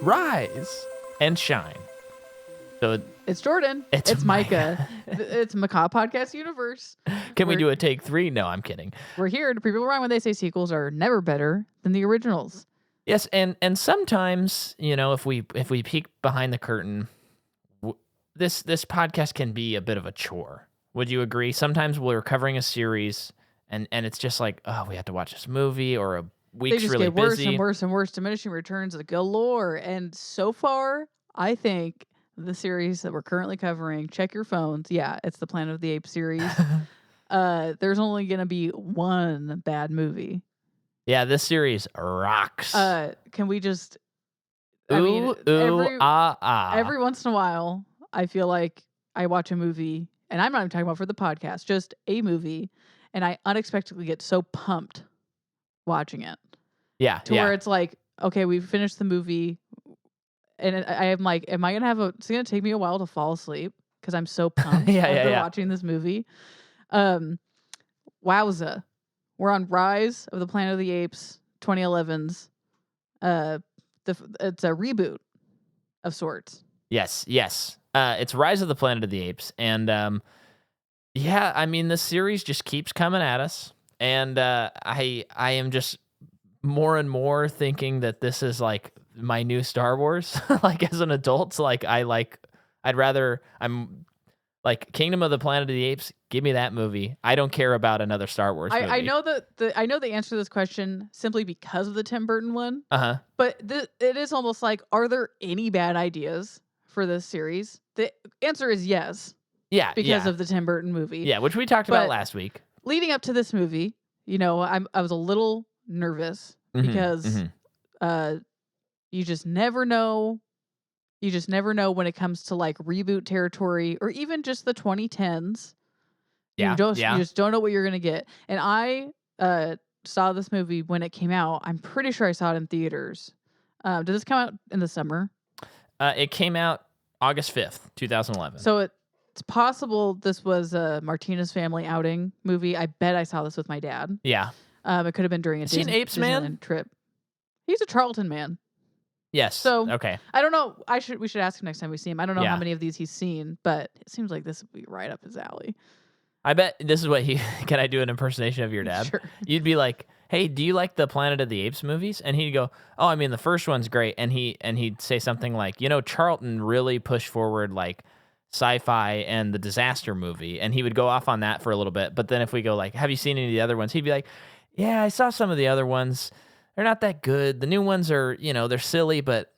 rise and shine. So It's Jordan. It's Micah. It's Macaw Podcast Universe. Can we do a take 3? No, I'm kidding. We're here to prove people wrong when they say sequels are never better than the originals. Yes, and sometimes, if we peek behind the curtain, this podcast can be a bit of a chore. Would you agree? Sometimes we're covering a series, and it's just like, oh, we have to watch this movie, or a week's really busy. They just get worse and worse and worse, diminishing returns galore. And so far, I think the series that we're currently covering, check your phones. Yeah, it's the Planet of the Apes series. There's only going to be one bad movie. Yeah, this series rocks. Can we just... Every once in a while, I feel like I watch a movie, and I'm not even talking about for the podcast, just a movie, and I unexpectedly get so pumped watching it. Yeah. Where it's like, okay, we've finished the movie, and I am like, am I going to have it's going to take me a while to fall asleep because I'm so pumped after watching this movie. Wowza. We're on Rise of the Planet of the Apes, 2011's. It's a reboot of sorts. Yes. It's Rise of the Planet of the Apes, and the series just keeps coming at us, and I am just more and more thinking that this is like my new Star Wars. Like as an adult, I'm like Kingdom of the Planet of the Apes. Give me that movie. I don't care about another Star Wars movie. I know the answer to this question simply because of the Tim Burton one. But it is almost like, are there any bad ideas for this series? The answer is yes. Yeah, because of the Tim Burton movie. Yeah, which we talked about last week. Leading up to this movie, I was a little nervous because you just never know. You just never know when it comes to like reboot territory or even just the 2010s. You just don't know what you're going to get. And I saw this movie when it came out. I'm pretty sure I saw it in theaters. Did this come out in the summer? It came out August 5th, 2011. So it's possible this was a Martinez family outing movie. I bet I saw this with my dad. Yeah. It could have been during a Apes Man trip. He's a Charlton man. Yes. So okay. I don't know. We should ask him next time we see him. I don't know how many of these he's seen, but it seems like this would be right up his alley. I bet this is what can I do an impersonation of your dad? Sure. You'd be like, hey, do you like the Planet of the Apes movies? And he'd go, oh, I mean, the first one's great. And he'd say something like, Charlton really pushed forward like sci-fi and the disaster movie. And he would go off on that for a little bit. But then if we go like, have you seen any of the other ones? He'd be like, yeah, I saw some of the other ones. They're not that good. The new ones are, they're silly, but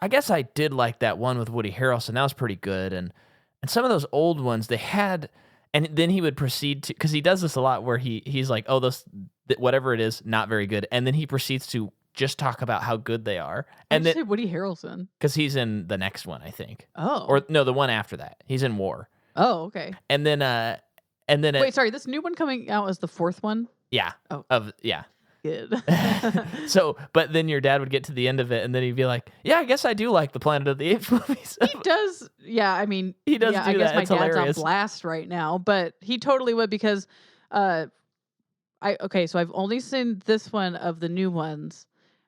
I guess I did like that one with Woody Harrelson. That was pretty good. And some of those old ones, they had... And then he would proceed to, because he does this a lot where he's like, oh, whatever it is, not very good. And then he proceeds to just talk about how good they are. And then say Woody Harrelson. Because he's in the next one, I think. Oh. Or no, the one after that. He's in War. Oh, okay. And then wait, sorry, this new one coming out is the fourth one? Yeah. Oh. Good. But then your dad would get to the end of it, and then he'd be like, yeah, I guess I do like the Planet of the Apes movies. He does. Yeah, I mean, he does. I guess my dad's hilarious. on blast right now, but he totally would because, so I've only seen this one of the new ones,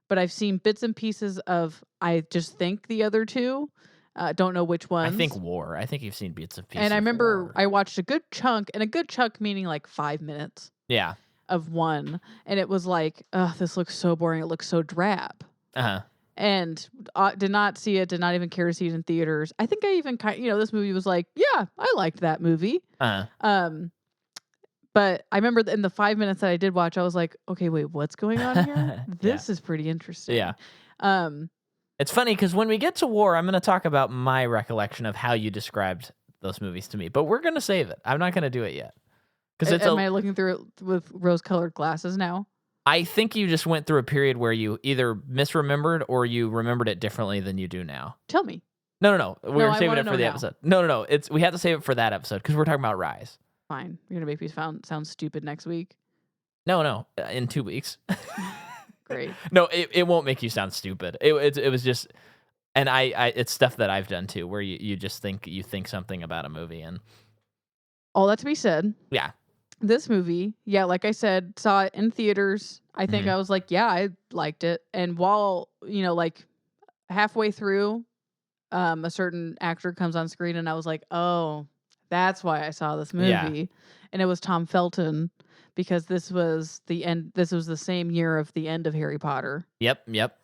but I've seen bits and pieces of, I just think the other two. Don't know which ones. I think War. I think you've seen bits and pieces. And I remember War. I watched a good chunk meaning like 5 minutes. Yeah. Of one, and it was like, oh, this looks so boring. It looks so drab. And did not see it. Did not even care to see it in theaters. I think I even this movie was like, yeah, I liked that movie. But I remember in the 5 minutes that I did watch, I was like, okay, wait, what's going on here? This is pretty interesting. Yeah. It's funny because when we get to War, I'm going to talk about my recollection of how you described those movies to me, but we're going to save it. I'm not going to do it yet. Am I looking through it with rose-colored glasses now? I think you just went through a period where you either misremembered or you remembered it differently than you do now. Tell me. No. We're saving it for the episode. No. We have to save it for that episode because we're talking about Rise. Fine. You're going to make me sound stupid next week? No. In 2 weeks. Great. No, it won't make you sound stupid. It was just... And I it's stuff that I've done too, where you just think something about a movie and... All that to be said. Yeah. This movie, like I said, saw it in theaters. I think I was like, yeah, I liked it. And while, halfway through, a certain actor comes on screen, and I was like, "Oh, that's why I saw this Yeah. movie." And it was Tom Felton because this was the end. This was the same year of the end of Harry Potter. Yep.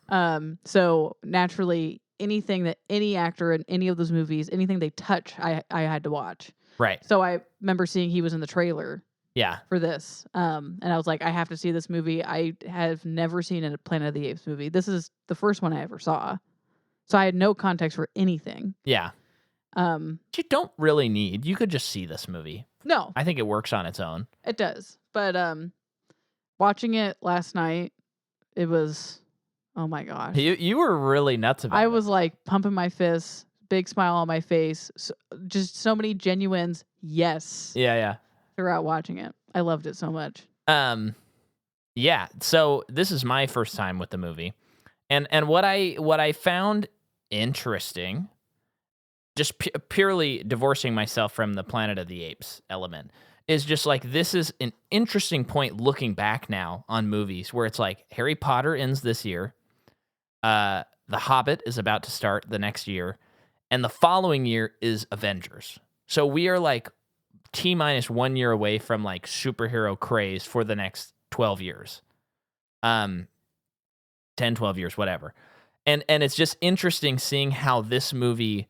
So naturally, anything that any actor in any of those movies, anything they touch, I had to watch. Right. So I remember seeing he was in the trailer Yeah. for this. And I was like, I have to see this movie. I have never seen a Planet of the Apes movie. This is the first one I ever saw. So I had no context for anything. Yeah. You don't really need. You could just see this movie. No, I think it works on its own. it does. But watching it last night, it was, oh my gosh. You were really nuts about it. I was like pumping my fists, big smile on my face, just so many genuines yes Yeah. throughout watching it. I loved it so much. Yeah. So this is my first time with the movie, and what I found interesting, just purely divorcing myself from the Planet of the Apes element, is just like this is an interesting point looking back now on movies where it's like Harry Potter ends this year, The Hobbit is about to start the next year, and the following year is Avengers. So we are like T-minus 1 year away from like superhero craze for the next 12 years. 10, 12 years, whatever. And it's just interesting seeing how this movie,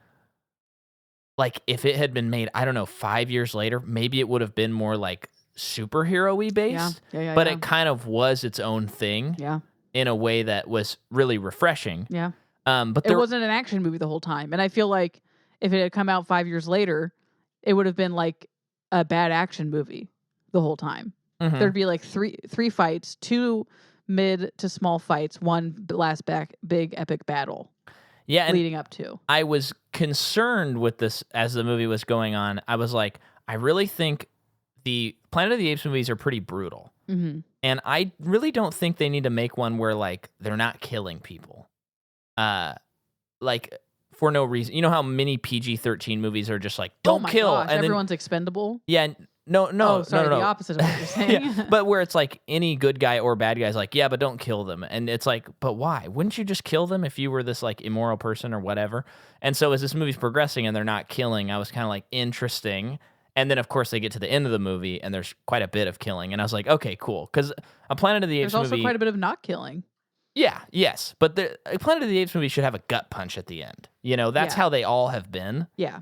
like if it had been made, I don't know, 5 years later, maybe it would have been more like superhero-y based. Yeah. But it kind of was its own thing. Yeah. In a way that was really refreshing. Yeah. But it wasn't an action movie the whole time. And I feel like if it had come out 5 years later, it would have been like a bad action movie the whole time. Mm-hmm. There'd be like three fights, 2 mid to small fights, 1 last big epic battle. Yeah, leading up to. I was concerned with this as the movie was going on. I was like, I really think the Planet of the Apes movies are pretty brutal. Mm-hmm. And I really don't think they need to make one where like they're not killing people. Like for no reason. You know how many PG-13 movies are just like, don't kill. Gosh, and everyone's expendable? Yeah. No. The No. opposite of what you're saying. Yeah, but where it's like any good guy or bad guy is like, yeah, but don't kill them. And it's like, but why? Wouldn't you just kill them if you were this like immoral person or whatever? And so as this movie's progressing and they're not killing, I was kind of like, interesting. And then, of course, they get to the end of the movie and there's quite a bit of killing. And I was like, okay, cool. Because a Planet of the Apes movie... There's also quite a bit of not killing. Yeah, yes. But a Planet of the Apes movie should have a gut punch at the end. You know, that's how they all have been. Yeah.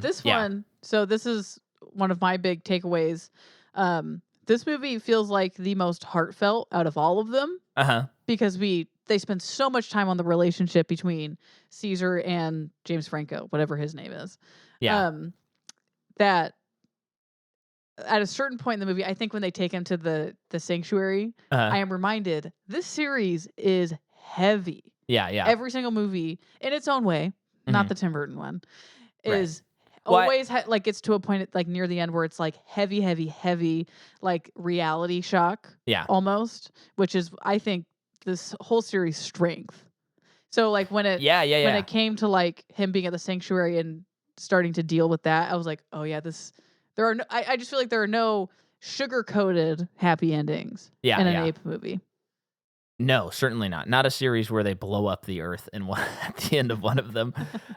This one, so this is one of my big takeaways. This movie feels like the most heartfelt out of all of them. Uh-huh. Because they spend so much time on the relationship between Caesar and James Franco, whatever his name is. Yeah. That at a certain point in the movie, I think when they take him to the sanctuary, I am reminded this series is heavy. Yeah. Every single movie in its own way, not the Tim Burton one, is always like gets to a point at, like near the end where it's like heavy, like reality shock. Yeah. Almost, which is I think this whole series' strength. So like when it when it came to like him being at the sanctuary and starting to deal with that, I was like, oh yeah, I just feel like there are no sugar-coated happy endings in an ape movie. No, certainly not. Not a series where they blow up the earth at the end of one of them.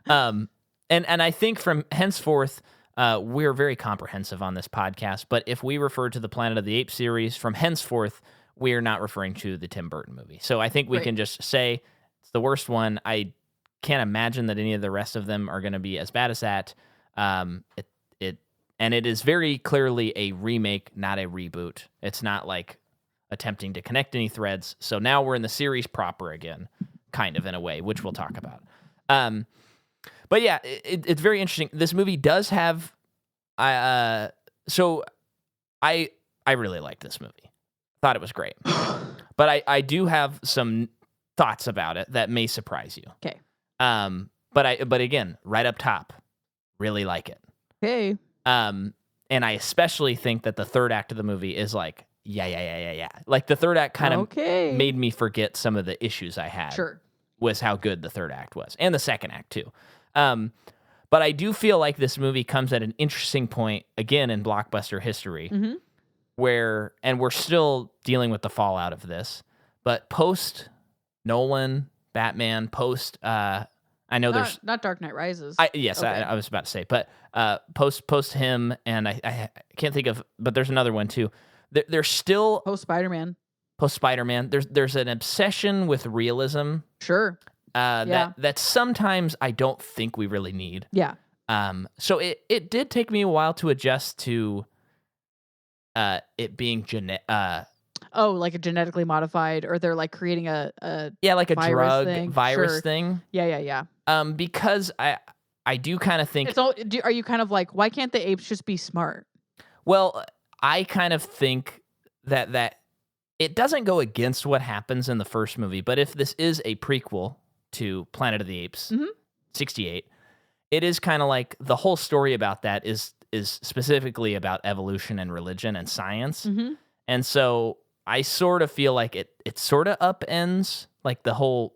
And I think from henceforth, we're very comprehensive on this podcast, but if we refer to the Planet of the Apes series from henceforth, we're not referring to the Tim Burton movie. So I think we can just say it's the worst one. I can't imagine that any of the rest of them are going to be as bad as that. And it is very clearly a remake, not a reboot. It's not like attempting to connect any threads. So now we're in the series proper again, kind of in a way, which we'll talk about. But yeah, it's very interesting. This movie does have, so I really liked this movie. Thought it was great. But I do have some thoughts about it that may surprise you. Okay. But again, right up top, really like it. Okay. And I especially think that the third act of the movie is like, yeah. Like the third act kind of made me forget some of the issues I had. Sure. Was how good the third act was. And the second act too. But I do feel like this movie comes at an interesting point, again, in blockbuster history, and we're still dealing with the fallout of this, but post Nolan, Batman post. I know there's not Dark Knight Rises. Yes, Okay. I was about to say, but post him, and I can't think of, but there's another one too. There's still Post Spider-Man. post Spider-Man. There's an obsession with realism. Sure. That sometimes I don't think we really need. Yeah. So it did take me a while to adjust to it being like a genetically modified, or they're like creating a like a virus virus Sure. thing. Yeah. Because I do kind of think. Are you kind of like, why can't the apes just be smart? Well, I kind of think that it doesn't go against what happens in the first movie, but if this is a prequel to Planet of the Apes, 68, it is kind of like the whole story about that is specifically about evolution and religion and science. And so I sort of feel like it sort of upends like the whole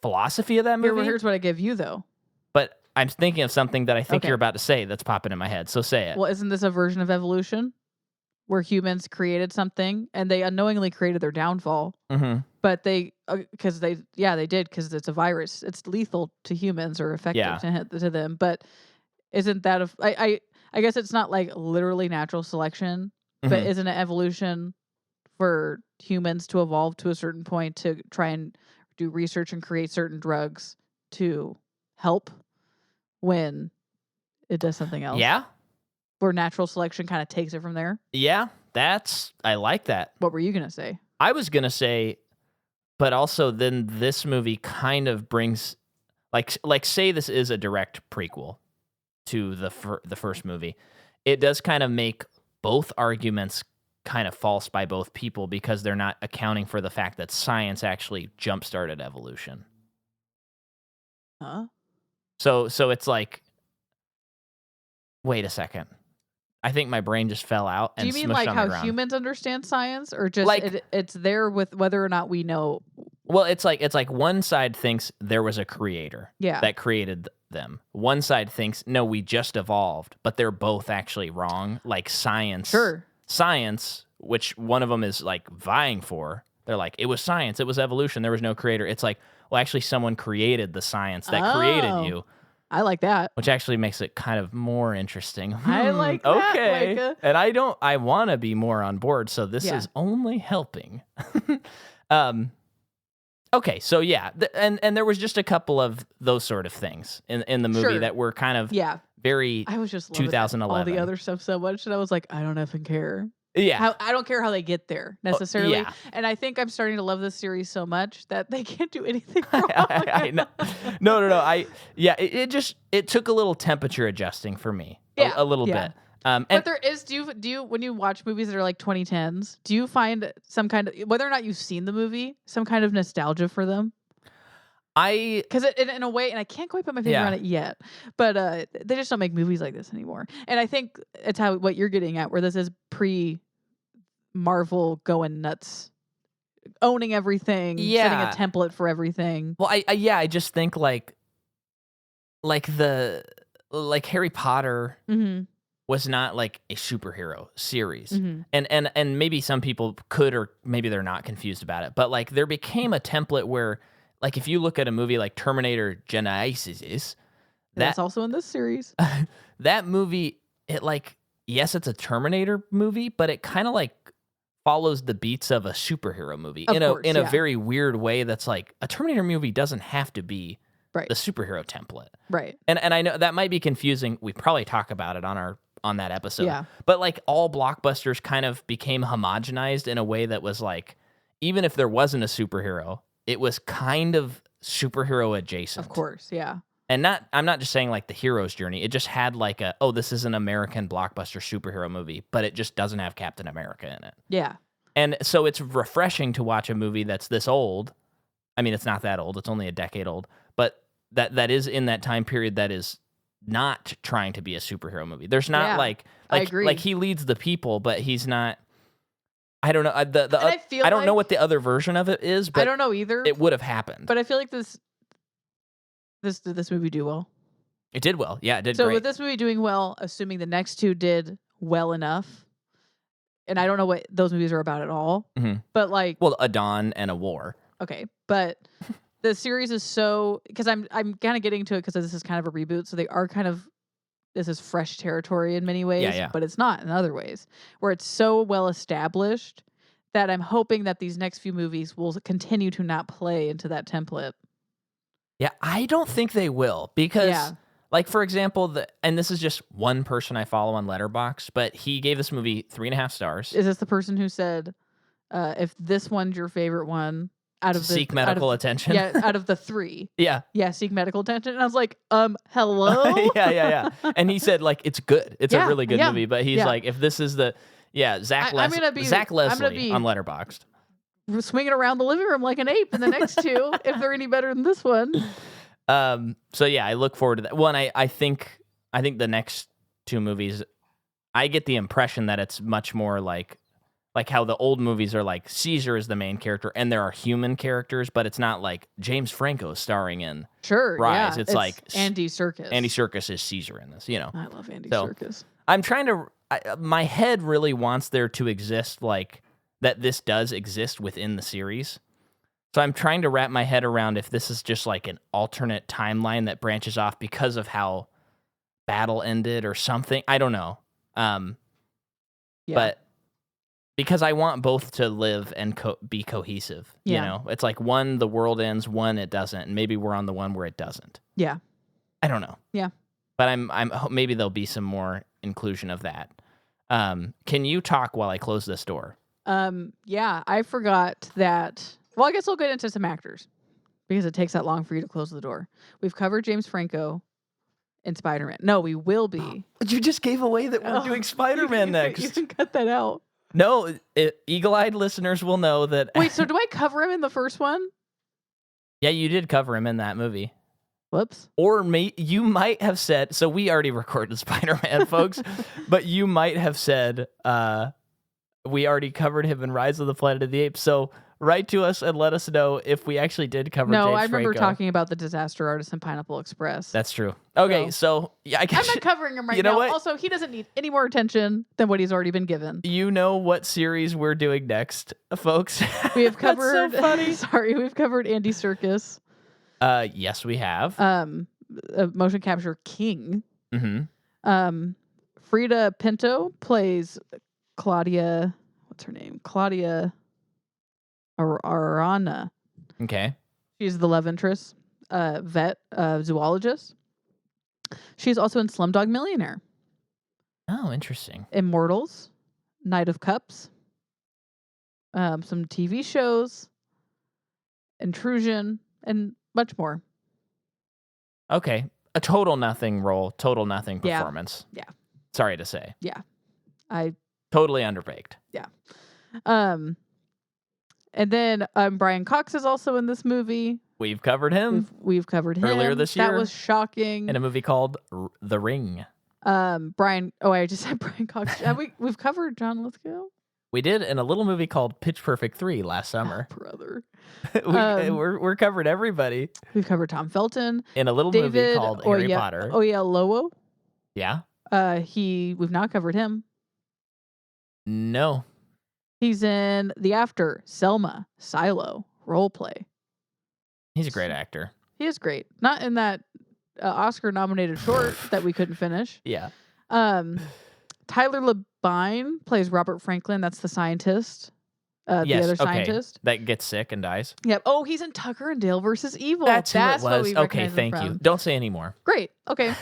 philosophy of that movie. Here's what I give you, though. But I'm thinking of something that I think you're about to say that's popping in my head. So say it. Well, isn't this a version of evolution where humans created something and they unknowingly created their downfall? But they did, because it's a virus. It's lethal to humans or effective to them. But isn't that I guess it's not like literally natural selection, but isn't it evolution for humans to evolve to a certain point to try and do research and create certain drugs to help when it does something else? Yeah. Where natural selection kind of takes it from there? Yeah, I like that. What were you going to say? I was going to say, but also then this movie kind of brings, like say this is a direct prequel to the first movie. It does kind of make both arguments kind of false by both people because they're not accounting for the fact that science actually jump-started evolution. Huh? So it's like, wait a second. I think my brain just fell out and smushed on the ground. Do you mean like how humans understand science, or just like, it's there with whether or not we know? Well, it's like one side thinks there was a creator that created them. One side thinks, no, we just evolved, but they're both actually wrong. Like science. Sure. Science, which one of them is like vying for. They're like, it was science, it was evolution, there was no creator. It's like, well, actually someone created the science that created you. I like that. Which actually makes it kind of more interesting. I like that. Okay. Micah. And I want to be more on board, so this is only helping. Okay, so yeah, and there was just a couple of those sort of things in the movie that were kind of very I was just 2011. all the other stuff so much that I was like, I don't effing care. Yeah. I don't care how they get there necessarily. Yeah. And I think I'm starting to love this series so much that they can't do anything wrong. I know. No. It took a little temperature adjusting for me. A little bit. But there is, do you when you watch movies that are like 2010s, do you find some kind of, whether or not you've seen the movie, some kind of nostalgia for them? Because in a way, and I can't quite put my finger on it yet, but they just don't make movies like this anymore. And I think it's what you're getting at, where this is pre-Marvel going nuts, owning everything, setting a template for everything. Well, I just think like Harry Potter was not like a superhero series, and maybe some people could, or maybe they're not confused about it, but like there became a template where, like, if you look at a movie like Terminator Genisys, that's also in this series. That movie, it like, yes, it's a Terminator movie, but it kind of like follows the beats of a superhero movie in a very weird way. That's like, a Terminator movie doesn't have to be the superhero template, right? And I know that might be confusing. We probably talk about it on that episode, but like all blockbusters kind of became homogenized in a way that was like, even if there wasn't a superhero, it was kind of superhero adjacent. Of course, yeah. And I'm not just saying like the hero's journey. It just had like this is an American blockbuster superhero movie, but it just doesn't have Captain America in it. Yeah. And so it's refreshing to watch a movie that's this old. I mean, it's not that old. It's only a decade old, but that is in that time period that is not trying to be a superhero movie. There's not like I agree. Like he leads the people, but he's not. I don't know. I don't know what the other version of it is, but I don't know either. It would have happened. But I feel like this did this movie do well? It did well. Yeah, it did so great. With this movie doing well, assuming the next two did well enough, and I don't know what those movies are about at all, but like... Well, a dawn and a war. Okay, but The series is so, because I'm kind of getting to it because this is kind of a reboot, so they are kind of, this is fresh territory in many ways, Yeah. but it's not in other ways, where it's so well established that I'm hoping that these next few movies will continue to not play into that template. Yeah, I don't think they will because, Yeah. like, for example, and this is just one person I follow on Letterboxd, but he gave this movie 3.5 stars. Is this the person who said, if this one's your favorite one, out of the Seek medical attention. Yeah, out of the 3. Yeah. Yeah, seek medical attention. And I was like, hello? yeah. And he said, like, it's good. It's a really good movie. But he's like, if this is the, Zach Leslie on Letterboxd. Swinging around the living room like an ape in the next two, if they're any better than this one. So yeah, I look forward to that. One, I think the next two movies, I get the impression that it's much more like how the old movies are, like Caesar is the main character and there are human characters, but it's not like James Franco starring in Rise. Yeah. It's like Andy Serkis. Andy Serkis is Caesar in this, I love Andy So, Serkis. I'm trying to, my head really wants there to exist, like, that this does exist within the series. So I'm trying to wrap my head around if this is just like an alternate timeline that branches off because of how battle ended or something. I don't know. But because I want both to live and be cohesive, it's like one, the world ends, one, it doesn't. And maybe we're on the one where it doesn't. Yeah. I don't know. Yeah. But I'm maybe there'll be some more inclusion of that. Can you talk while I close this door? Yeah, I forgot that. Well, I guess we'll get into some actors because it takes that long for you to close the door. We've covered James Franco in Spider-Man. No, we will be. But you just gave away that we're doing Spider-Man next. You can cut that out. No, eagle-eyed listeners will know that. Wait, so do I cover him in the first one? Yeah, you did cover him in that movie. Whoops. Or you might have said, so we already recorded Spider-Man, folks, but you might have said, we already covered him in Rise of the Planet of the Apes. So write to us and let us know if we actually did cover James I remember Franco. talking about the disaster artist in Pineapple Express. That's true. Okay, so yeah, I guess I'm not covering him right you know now. What? Also, he doesn't need any more attention than what he's already been given. You know what series we're doing next, folks? We have covered. That's so funny. Sorry, we've covered Andy Serkis. Yes, we have. Motion capture king. Mm-hmm. Frida Pinto plays Claudia. What's her name? Claudia Arana. Okay. She's the love interest, vet, zoologist. She's also in Slumdog Millionaire. Oh, interesting. Immortals, Knight of Cups, some TV shows, Intrusion, and much more. Okay. A total nothing role, total nothing performance. Yeah. Sorry to say. Yeah. Totally underbaked. Yeah. And then Brian Cox is also in this movie. We've covered him. We've covered him earlier this year. That was shocking. In a movie called The Ring. Brian. Oh, I just said Brian Cox. We've covered John Lithgow. We did in a little movie called Pitch Perfect 3 last summer. Oh, brother. We're covered everybody. We've covered Tom Felton. In a little movie called Harry Potter. Oyelowo. Yeah. We've not covered him. No. He's in The After, Selma, Silo, Role Play. He's a great actor. He is great. Not in that Oscar-nominated short that we couldn't finish. Yeah. Tyler Labine plays Robert Franklin. That's the scientist. The other scientist. That gets sick and dies. Yep. Oh, he's in Tucker and Dale versus Evil. That's who it was. What we Okay, thank you. Don't say any more. Great. Okay.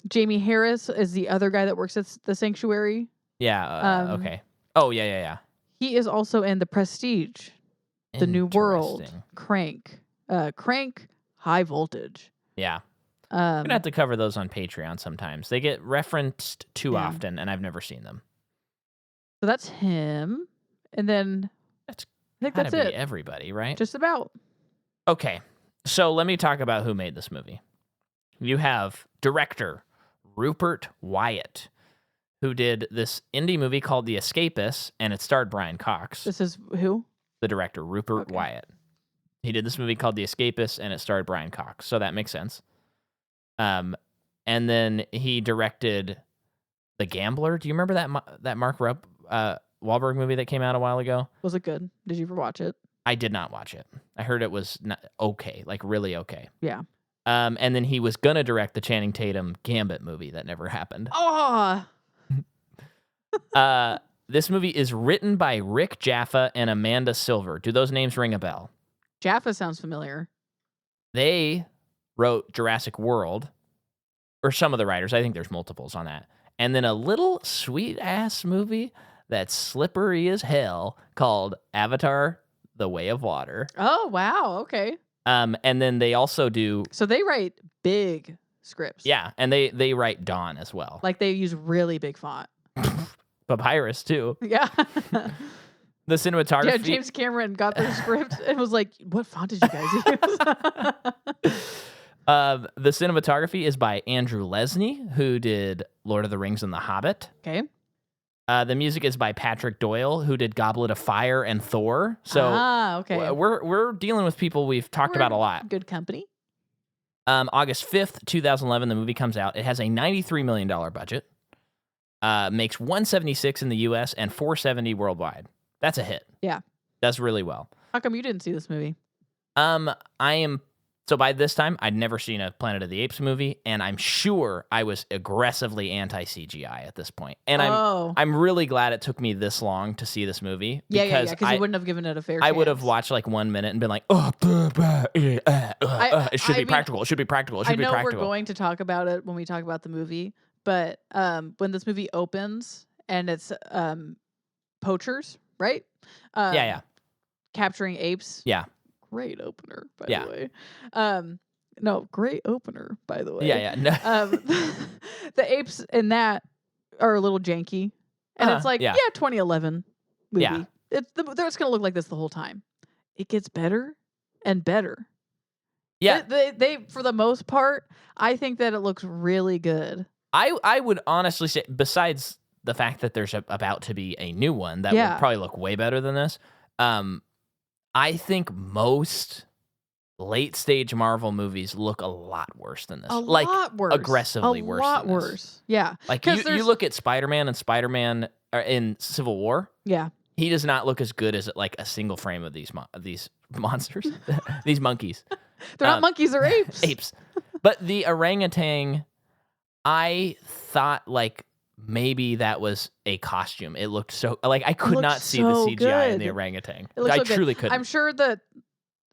Jamie Harris is the other guy that works at the sanctuary. Yeah. Okay. Oh, yeah. He is also in The Prestige, The New World, Crank, High Voltage. Yeah. I'm gonna have to cover those on Patreon sometimes. They get referenced too often, and I've never seen them. So that's him, and then I think that's it. Everybody, right? Just about. Okay, so let me talk about who made this movie. You have director Rupert Wyatt, who did this indie movie called The Escapists, and it starred Brian Cox. This is who? The director, Rupert Wyatt. He did this movie called The Escapists, and it starred Brian Cox, so that makes sense. And then he directed The Gambler. Do you remember that Mark Wahlberg movie that came out a while ago? Was it good? Did you ever watch it? I did not watch it. I heard it was okay, like really okay. Yeah. And then he was gonna direct the Channing Tatum Gambit movie that never happened. Oh, This movie is written by Rick Jaffa and Amanda Silver. Do those names ring a bell? Jaffa sounds familiar. They wrote Jurassic World, or some of the writers. I think there's multiples on that. And then a little sweet-ass movie that's slippery as hell called Avatar: The Way of Water. Oh, wow. Okay. And then they also do... So they write big scripts. Yeah, and they write Dawn as well. Like they use really big font. Papyrus, too. Yeah. The cinematography... Yeah, James Cameron got their script and was like, what font did you guys use? The cinematography is by Andrew Lesnie, who did Lord of the Rings and The Hobbit. Okay. The music is by Patrick Doyle, who did Goblet of Fire and Thor. So okay. We're dealing with people we've talked about a lot. Good company. August 5th, 2011, the movie comes out. It has a $93 million budget. Makes $176 in the U.S. and $470 worldwide. That's a hit. Yeah. Does really well. How come you didn't see this movie? So by this time, I'd never seen a Planet of the Apes movie, and I'm sure I was aggressively anti-CGI at this point. And I'm really glad it took me this long to see this movie. Yeah, because you wouldn't have given it a fair chance. I would have watched like 1 minute and been like, it should be practical. It should be practical. It should be practical. I know we're going to talk about it when we talk about the movie, but when this movie opens and it's poachers, right? Yeah. Capturing apes. Yeah. Great opener, by the way. No, great opener, by the way. Yeah. No. The apes in that are a little janky, and it's like, 2011 movie. Yeah. It's going to look like this the whole time. It gets better and better. Yeah. They for the most part, I think that it looks really good. I would honestly say, besides the fact that there's about to be a new one that would probably look way better than this, I think most late stage Marvel movies look a lot worse than this. Lot worse. Aggressively worse. A lot worse. Yeah. Like you look at Spider-Man and Spider-Man in Civil War. Yeah. He does not look as good as like a single frame of these monsters, these monkeys. They're not monkeys, they're apes. Apes. But the orangutan, I thought like maybe that was a costume. It looked so like I could not see the CGI in the orangutan. I truly couldn't. I'm sure that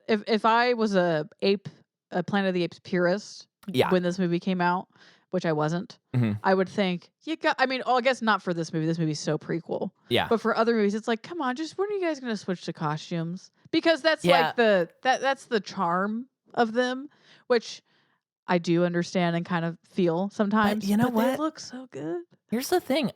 if I was a Planet of the Apes purist when this movie came out, which I wasn't, I would think I guess not for this movie. This movie's so prequel. Yeah. But for other movies, it's like, come on, just when are you guys gonna switch to costumes? Because that's like that's the charm of them, which I do understand and kind of feel sometimes. But you know what? They look so good. Here's the thing.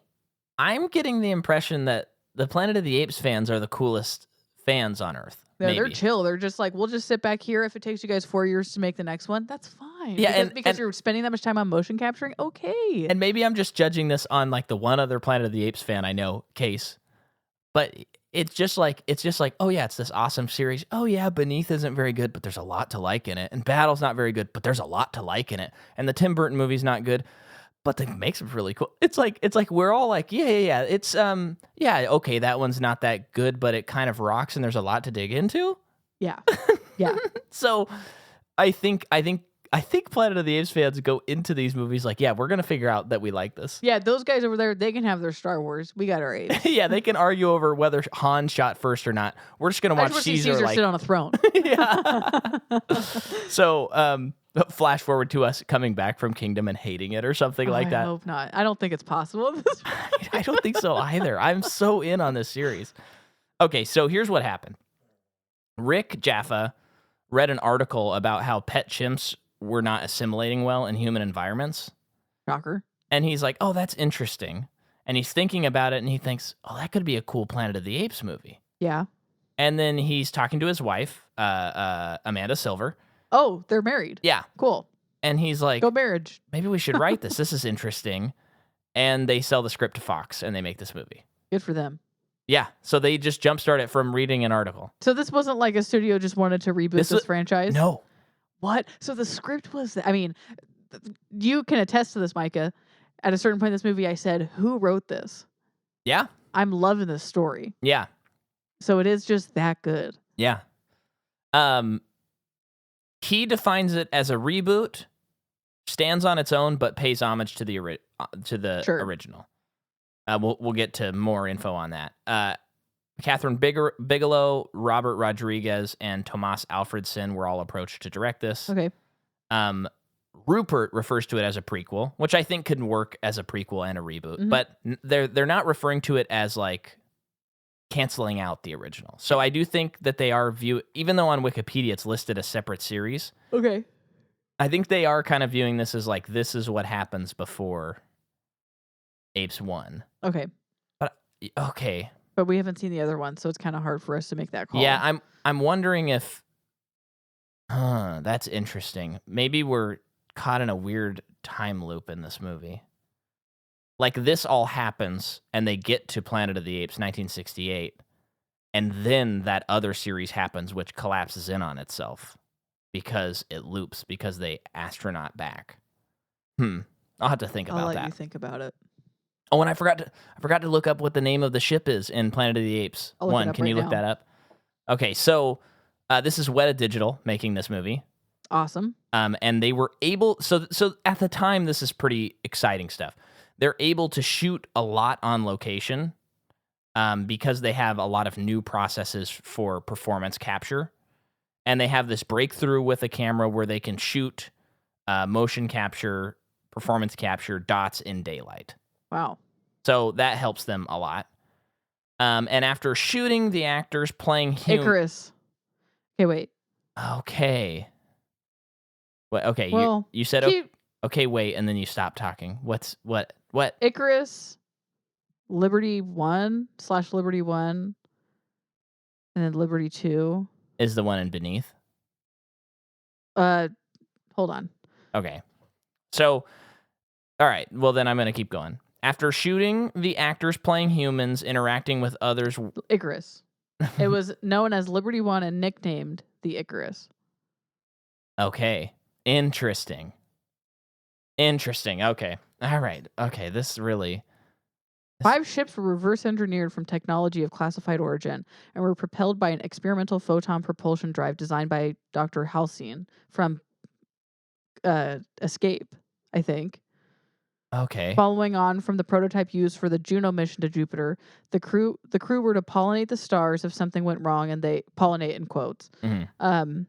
I'm getting the impression that the Planet of the Apes fans are the coolest fans on Earth. They're chill. They're just like, we'll just sit back here. If it takes you guys 4 years to make the next one, that's fine. Yeah, because you're spending that much time on motion capturing. Okay. And maybe I'm just judging this on like the one other Planet of the Apes fan I know case. But it's just like, oh yeah, it's this awesome series. Oh yeah, Beneath isn't very good, but there's a lot to like in it. And Battle's not very good, but there's a lot to like in it. And the Tim Burton movie's not good, but it makes it really cool. It's like we're all like, yeah. It's okay, that one's not that good, but it kind of rocks and there's a lot to dig into. Yeah. Yeah. So I think Planet of the Apes fans go into these movies like, yeah, we're going to figure out that we like this. Yeah, those guys over there, they can have their Star Wars. We got our apes. Yeah, they can argue over whether Han shot first or not. We're just going to watch Caesar sit on a throne. Yeah. So, flash forward to us coming back from Kingdom and hating it or something like that. I hope not. I don't think it's possible. I don't think so either. I'm so in on this series. Okay, so here's what happened. Rick Jaffa read an article about how pet chimps were not assimilating well in human environments. Shocker. And he's like, oh, that's interesting. And he's thinking about it, and he thinks, oh, that could be a cool Planet of the Apes movie. Yeah. And then he's talking to his wife, Amanda Silver. Oh, they're married. Yeah. Cool. And he's like, go marriage. Maybe we should write this. This is interesting. And they sell the script to Fox, and they make this movie. Good for them. Yeah, so they just jumpstart it from reading an article. So this wasn't like a studio just wanted to reboot this franchise? No. What? So the script was... I mean, you can attest to this, Micah. At a certain point in this movie, I said, who wrote this? Yeah. I'm loving this story. Yeah. So it is just that good. Yeah. He defines it as a reboot, stands on its own, but pays homage to the Sure. original. We'll get to more info on that. Catherine Bigelow, Robert Rodriguez, and Tomas Alfredson were all approached to direct this. Okay. Rupert refers to it as a prequel, which I think could work as a prequel and a reboot, Mhm. but they're not referring to it as like canceling out the original. So I do think that they are even though on Wikipedia it's listed a separate series. Okay. I think they are kind of viewing this as like this is what happens before Apes 1. Okay. But okay. But we haven't seen the other one, so it's kind of hard for us to make that call. Yeah, I'm wondering if that's interesting. Maybe we're caught in a weird time loop in this movie. Like this all happens and they get to Planet of the Apes 1968 and then that other series happens which collapses in on itself because it loops because they astronaut back. I'll have to think about I'll let that. you think about it. Oh, and I forgot to look up what the name of the ship is in Planet of the Apes 1. Can you look that up? Okay, so this is Weta Digital making this movie. Awesome. And they were able so at the time this is pretty exciting stuff. They're able to shoot a lot on location because they have a lot of new processes for performance capture. And they have this breakthrough with a camera where they can shoot motion capture, performance capture dots in daylight. Wow. So that helps them a lot. And after shooting the actors playing Icarus. Okay, wait. Okay. What? Okay, well, you said okay, wait, and then you stopped talking. What? Icarus, Liberty 1 / Liberty 1, and then Liberty 2 is the one in Beneath. Hold on. Okay, so all right. Well, then I'm gonna keep going. After shooting the actors playing humans interacting with others, Icarus. It was known as Liberty 1 and nicknamed the Icarus. Okay, interesting. Okay. All right. Okay. This really. 5 ships were reverse engineered from technology of classified origin and were propelled by an experimental photon propulsion drive designed by Dr. Halcyon from Escape, I think. Okay. Following on from the prototype used for the Juno mission to Jupiter, the crew were to pollinate the stars if something went wrong, and they pollinate in quotes. Mm-hmm.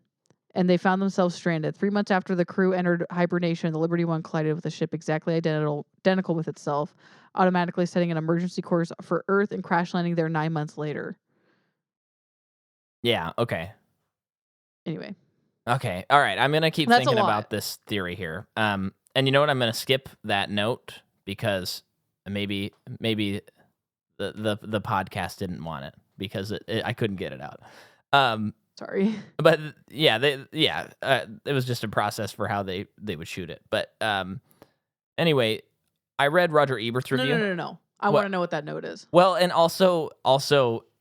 And they found themselves stranded. 3 months after the crew entered hibernation, the Liberty 1 collided with a ship exactly identical with itself, automatically setting an emergency course for Earth and crash landing there 9 months later. Yeah, okay. Anyway. Okay, all right. I'm going to keep thinking about this theory here. And you know what? I'm going to skip that note because maybe the podcast didn't want it because I couldn't get it out. Sorry. But yeah, it was just a process for how they would shoot it. But anyway, I read Roger Ebert's review. No. I want to know what that note is. Well, and also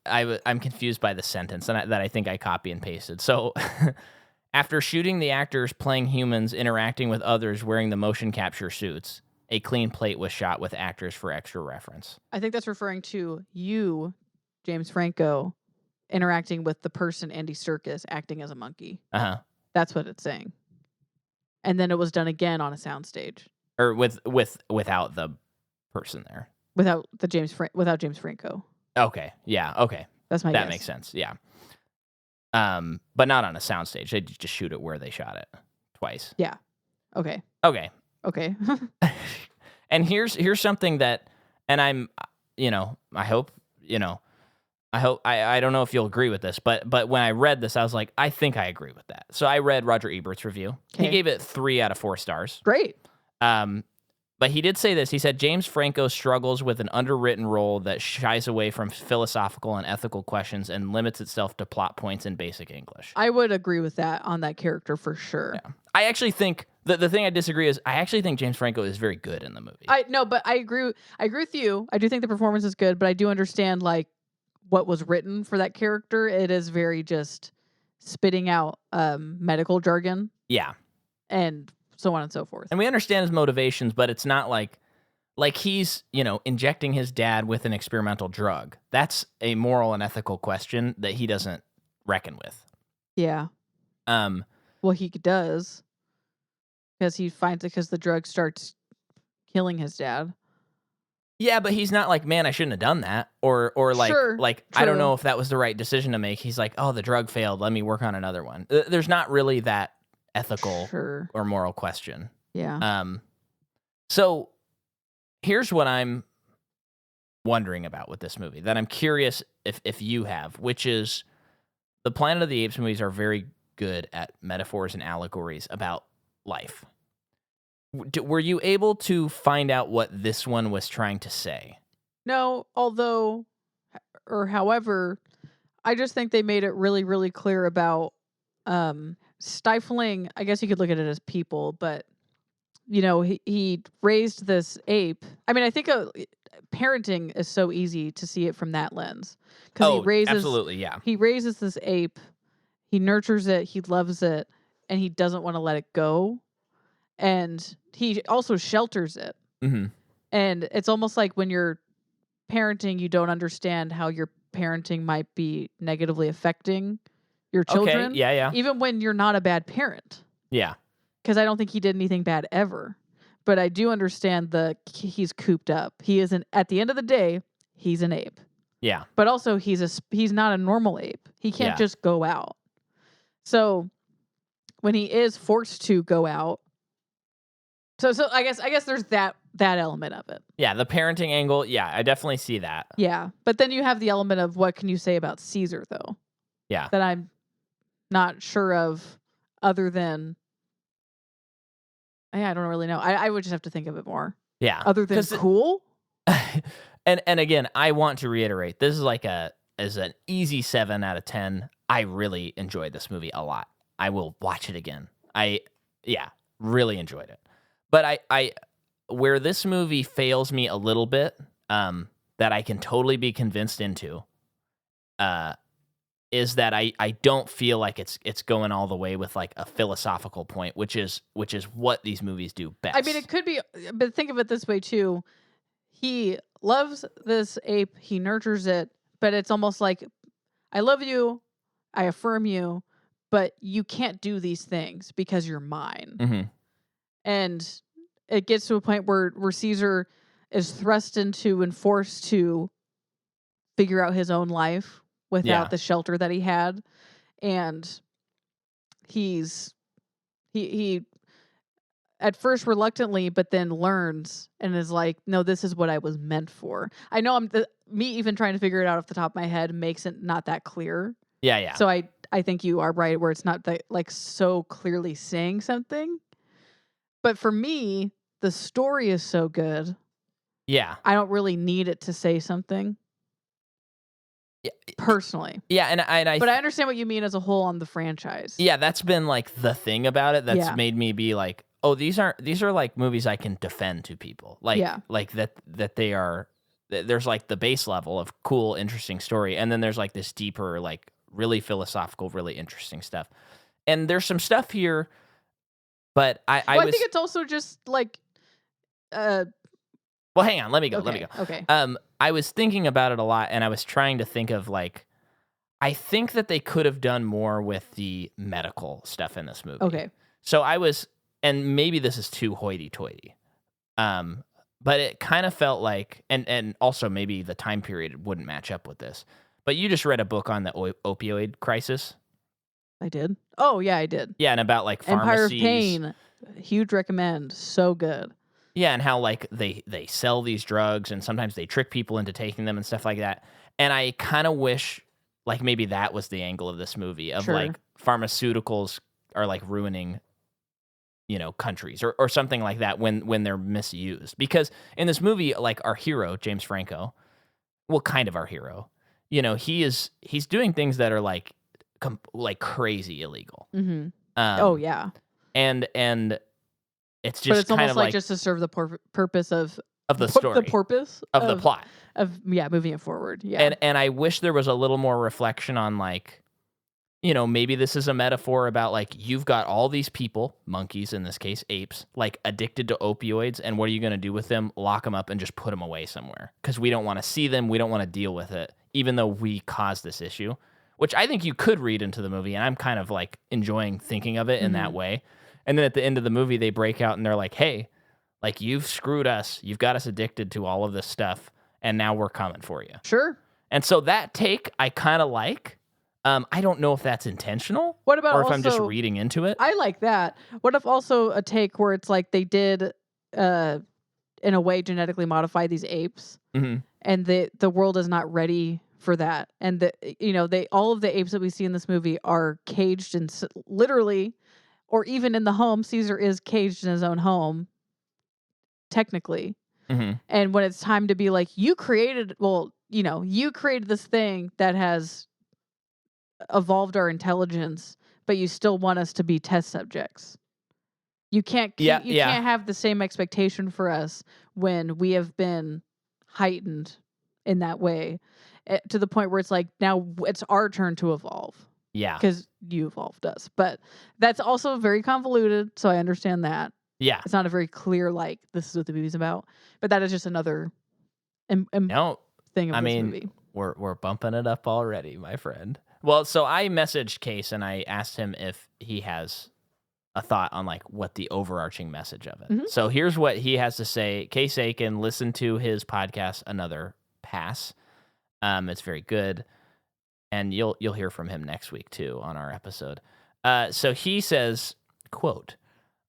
I'm confused by the sentence that I think I copy and pasted. So after shooting the actors playing humans interacting with others wearing the motion capture suits, a clean plate was shot with actors for extra reference. I think that's referring to you, James Franco, interacting with the person Andy Serkis acting as a monkey. Uh-huh. That's what it's saying. And then it was done again on a soundstage. Or without the person there. Without James Franco. Okay. Yeah. Okay. That's my guess. That makes sense. Yeah. But not on a soundstage. They just shoot it where they shot it twice. Yeah. Okay. And here's something that, and I'm, I hope, I don't know if you'll agree with this, but when I read this, I was like, I think I agree with that. So I read Roger Ebert's review. Okay. He gave it 3 out of 4 stars. Great. But he did say this. He said, James Franco struggles with an underwritten role that shies away from philosophical and ethical questions and limits itself to plot points in basic English. I would agree with that on that character for sure. Yeah. I actually think the thing I disagree is I actually think James Franco is very good in the movie. But I agree with you. I do think the performance is good, but I do understand like what was written for that character. It is very just spitting out medical jargon. Yeah. And so on and so forth. And we understand his motivations, but it's not like he's, injecting his dad with an experimental drug. That's a moral and ethical question that he doesn't reckon with. Yeah. Um, Well, he does, because he finds it because the drug starts killing his dad. yeah, but he's not like, man, I shouldn't have done that, or Sure. like I don't True. know if that was the right decision to make. He's like, oh, the drug failed. Let me work on another one. There's not really that ethical Sure. or moral question. Yeah. So here's what I'm wondering about with this movie that I'm curious if you have, which is the Planet of the Apes movies are very good at metaphors and allegories about life. Were you able to find out what this one was trying to say? No, however, I just think they made it really, really clear about stifling. I guess you could look at it as people, but he raised this ape. I mean, I think parenting is so easy to see it from that lens, because Oh, absolutely, yeah. he raises this ape, he nurtures it, he loves it, and he doesn't want to let it go, and he also shelters it. Mm-hmm. And it's almost like when you're parenting, you don't understand how your parenting might be negatively affecting your children. Okay, yeah. Even when you're not a bad parent. Yeah. Because I don't think he did anything bad ever. But I do understand he's cooped up. He isn't, at the end of the day, he's an ape. Yeah. But also he's not a normal ape. He can't just go out. So when he is forced to go out, so I guess there's that element of it. Yeah, the parenting angle, yeah, I definitely see that. Yeah. But then you have the element of what can you say about Caesar, though? Yeah. That I'm not sure of, other than I don't really know. I would just have to think of it more. Yeah. Other than cool. and again, I want to reiterate, this is like an easy 7 out of 10. I really enjoyed this movie a lot. I will watch it again. Really enjoyed it. But I where this movie fails me a little bit, that I can totally be convinced into, is that I don't feel like it's going all the way with like a philosophical point, which is what these movies do best. I mean, it could be, but think of it this way too. He loves this ape, he nurtures it, but it's almost like, I love you, I affirm you, but you can't do these things because you're mine. Mm-hmm. And it gets to a point where Caesar is thrust into and forced to figure out his own life without the shelter that he had. And he at first reluctantly, but then learns and is like, no, this is what I was meant for. I know me even trying to figure it out off the top of my head makes it not that clear. Yeah. So I think you are right, where it's not that like so clearly saying something. But for me, the story is so good. Yeah. I don't really need it to say something. Yeah, personally. Yeah, and but I understand what you mean as a whole on the franchise. Yeah, that's been like the thing about it that's made me be like, oh, these are like movies I can defend to people. Like like that they are, there's like the base level of cool, interesting story, and then there's like this deeper, like really philosophical, really interesting stuff. And there's some stuff here, but I think it's also just like well, hang on, let me go. Okay. I was thinking about it a lot, and I was trying to think of like, I think that they could have done more with the medical stuff in this movie. Okay. So and maybe this is too hoity-toity, but it kind of felt like, and also maybe the time period wouldn't match up with this, but you just read a book on the opioid crisis. I did. Oh yeah, I did. Yeah, and about like pharmacies. Empire of Pain, huge recommend, so good. Yeah, and how like they sell these drugs, and sometimes they trick people into taking them and stuff like that. And I kind of wish like maybe that was the angle of this movie, of like pharmaceuticals are like ruining, countries or something like that when they're misused. Because in this movie, like our hero, James Franco, well, kind of our hero, he's doing things that are like crazy illegal. Mm-hmm. Oh yeah. And it's just but it's kind almost of like just to serve the purpose of the story, the purpose of the plot of moving it forward. Yeah. And I wish there was a little more reflection on like, maybe this is a metaphor about like, you've got all these people, monkeys in this case, apes, like addicted to opioids, and what are you going to do with them? Lock them up and just put them away somewhere because we don't want to see them, we don't want to deal with it, even though we caused this issue. which I think you could read into the movie, and I'm kind of like enjoying thinking of it in that way. And then at the end of the movie, they break out and they're like, hey, like you've screwed us. You've got us addicted to all of this stuff, and now we're coming for you. Sure. And so that take I kind of like. I don't know if that's intentional What about or if I'm just reading into it. I like that. What if also a take where it's like they did, in a way, genetically modify these apes, and the world is not ready for that, and all of the apes that we see in this movie are caged and literally, or even in the home, Caesar is caged in his own home, technically. And when it's time to be like, you created this thing that has evolved our intelligence, but you still want us to be test subjects. You can't can't have the same expectation for us when we have been heightened in that way, to the point where it's like, now it's our turn to evolve. Yeah. Because you evolved us. But that's also very convoluted, so I understand that. Yeah. It's not a very clear, like, this is what the movie's about. But that is just another thing of this movie. We're bumping it up already, my friend. Well, so I messaged Case and I asked him if he has a thought on like what the overarching message of it. So here's what he has to say. Case Aiken, listen to his podcast, Another Pass. It's very good, and you'll hear from him next week too on our episode. So he says, quote,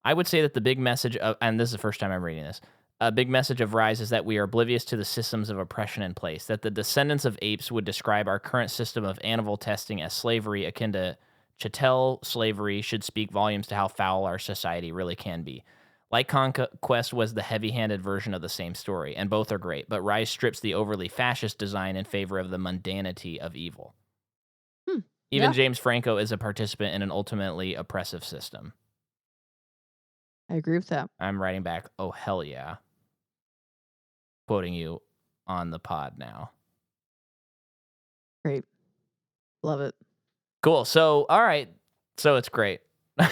I would say that the big message of, and this is the first time I'm reading this, a big message of Rise is that we are oblivious to the systems of oppression in place, that the descendants of apes would describe our current system of animal testing as slavery akin to chattel slavery should speak volumes to how foul our society really can be. Like Conquest was the heavy-handed version of the same story, and both are great, but Rise strips the overly fascist design in favor of the mundanity of evil. Even James Franco is a participant in an ultimately oppressive system. I agree with that. I'm writing back, oh, hell yeah. Quoting you on the pod now. Great. Love it. Cool. So, all right. So it's great. But,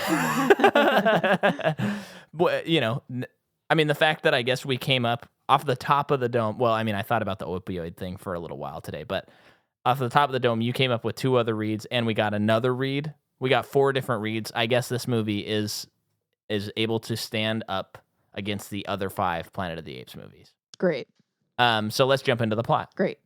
the fact that I guess we came up off the top of the dome. Well, I thought about the opioid thing for a little while today, but off the top of the dome, you came up with 2 other reads, and we got another read. We got 4 different reads. I guess this movie is able to stand up against the other 5 Planet of the Apes movies. Great. So let's jump into the plot. Great.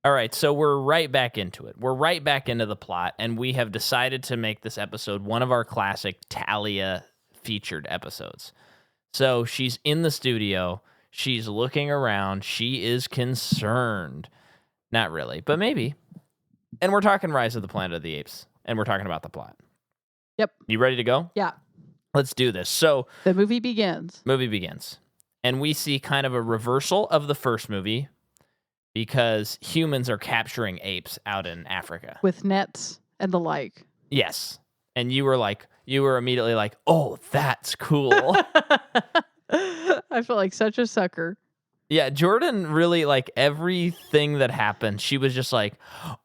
All right, so we're right back into it. We're right back into the plot, and we have decided to make this episode one of our classic Talia featured episodes. So she's in the studio. She's looking around. She is concerned. Not really, but maybe. And we're talking Rise of the Planet of the Apes, and we're talking about the plot. Yep. You ready to go? Yeah. Let's do this. So the movie begins. And we see kind of a reversal of the first movie because humans are capturing apes out in Africa. With nets and the like. Yes. And you were immediately like, oh, that's cool. I felt like such a sucker. Yeah, Jordan really, like, everything that happened, she was just like,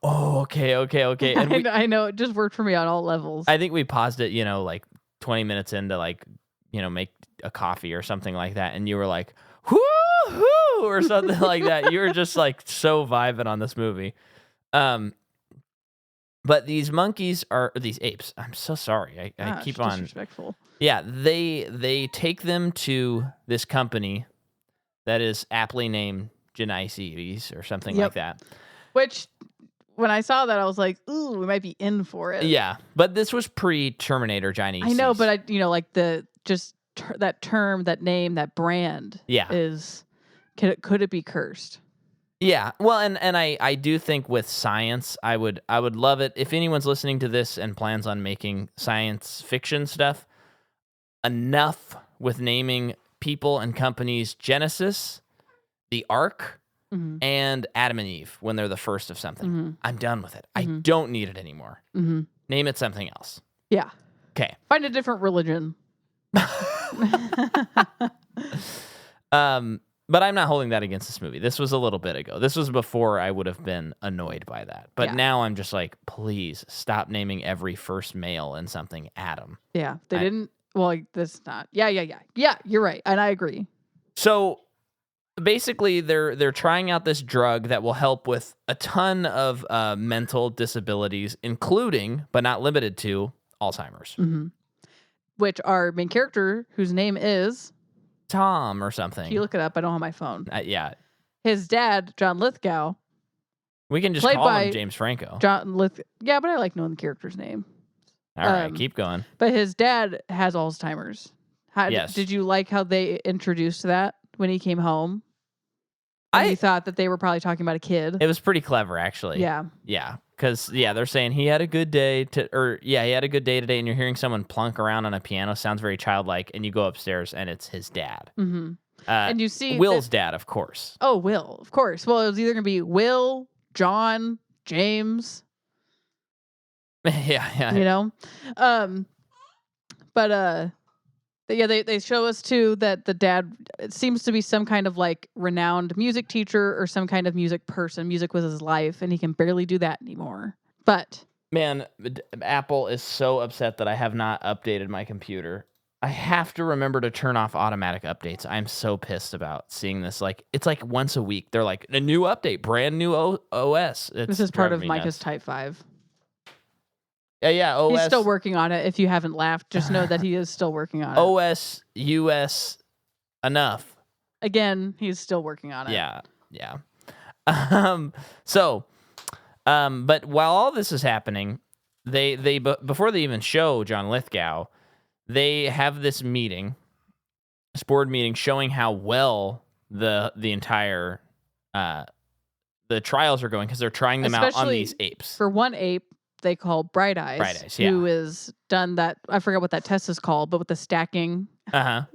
oh, okay. And I know, it just worked for me on all levels. I think we paused it, like 20 minutes into, like, make a coffee or something like that, and you were like, whoo-hoo, or something like that. You were just, like, so vibing on this movie. But these apes, I'm so sorry. I keep on. Disrespectful. Yeah, they take them to this company that is aptly named Genesis or something like that. Which, when I saw that, I was like, ooh, we might be in for it. Yeah, but this was pre-Terminator Genesis. I know, but that term, that name, that brand is, could it be cursed? Yeah, well, and I do think with science, I would love it. If anyone's listening to this and plans on making science fiction stuff, enough with naming people and companies Genesis, the Ark, and Adam and Eve when they're the first of something. I'm done with it. I don't need it anymore. Name it something else. Yeah. Okay. Find a different religion. But I'm not holding that against this movie. This was a little bit ago. This was before I would have been annoyed by that. But now I'm just like, please stop naming every first male in something Adam. Yeah, they didn't. Well, that's not. Yeah. Yeah, you're right. And I agree. So basically they're trying out this drug that will help with a ton of mental disabilities, including but not limited to Alzheimer's. Mm-hmm. Which our main character, whose name is Tom or can something. you look it up? I don't have my phone. Yeah, His dad, John Lithgow, we can just played call him by James Franco. John Lith. Yeah, but I like knowing the character's name. All right, keep going. But his dad has Alzheimer's. Yes. Did you like how they introduced that when he came home? And you thought that they were probably talking about a kid. It was pretty clever, actually. Yeah. Yeah. Because, they're saying he had a good day he had a good day today, and you're hearing someone plunk around on a piano. Sounds very childlike, and you go upstairs, and it's his dad. Mm-hmm. And you see Will's dad, of course. Oh, Will, of course. Well, it was either going to be Will, John, James. Yeah. You know? They show us too that the dad seems to be some kind of like renowned music teacher or some kind of music person. Music was his life, and he can barely do that anymore. But man, Apple is so upset that I have not updated my computer. I have to remember to turn off automatic updates. I'm so pissed about seeing this. Like, it's like once a week. They're like, a new update, brand new OS. This is part of Micah's Type 5. Yeah, OS. He's still working on it. If you haven't laughed, just know that he is still working on it. OS, US, enough. Again, he's still working on it. Yeah. But while all this is happening, they before they even show John Lithgow, they have this board meeting showing how well the entire the trials are going, because they're trying them out on these apes. For one ape they call Bright Eyes, who is done that. I forgot what that test is called, but with the stacking of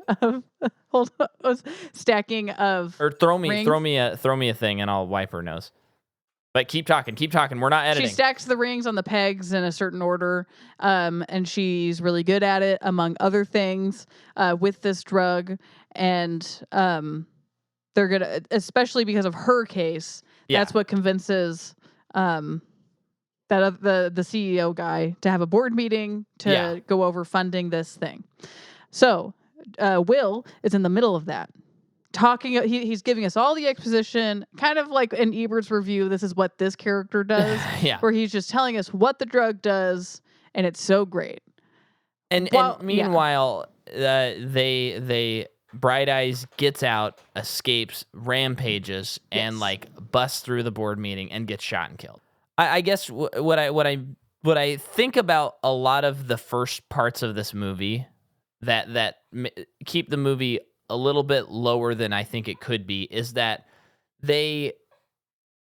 stacking of or throw me a thing and I'll wipe her nose. But keep talking. We're not editing. She stacks the rings on the pegs in a certain order, and she's really good at it, among other things, with this drug. And they're gonna, especially because of her case, that's what convinces the CEO guy to have a board meeting to go over funding this thing. So Will is in the middle of that. He's giving us all the exposition, kind of like in Ebert's review. This is what this character does, where he's just telling us what the drug does, and it's so great. And meanwhile, they Bright Eyes gets out, escapes, rampages, and like busts through the board meeting and gets shot and killed. I guess what I think about a lot of the first parts of this movie that keep the movie a little bit lower than I think it could be is that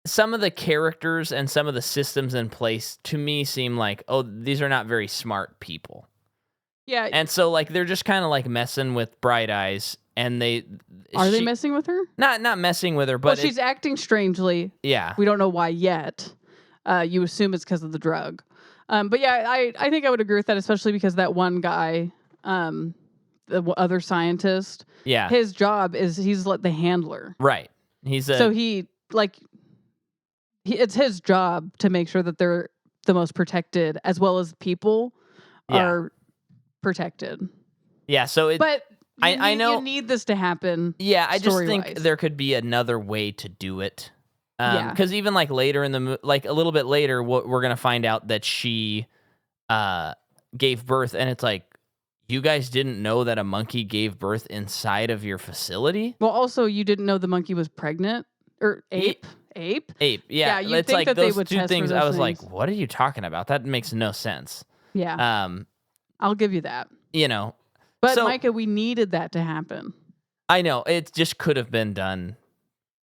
some of the characters and some of the systems in place to me seem like, oh, these are not very smart people. Yeah. And so like they're just kind of like messing with Bright Eyes, and they messing with her? Not messing with her, but she's acting strangely. Yeah. We don't know why yet. You assume it's because of the drug. But yeah, I think I would agree with that, especially because that one guy, the other scientist, his job is he's like the handler. Right. It's his job to make sure that they're the most protected, as well as people are protected. Yeah. So I know you need this to happen. Yeah, I just think there could be another way to do it. Because even like later in the like a little bit later, we're gonna find out that she gave birth, and it's like, you guys didn't know that a monkey gave birth inside of your facility? Well, also you didn't know the monkey was pregnant or ape. Ape, yeah. You it's think like that those they would two test things. for those I was things. like, what are you talking about? That makes no sense. Yeah. I'll give you that. But Micah, we needed that to happen. I know it just could have been done.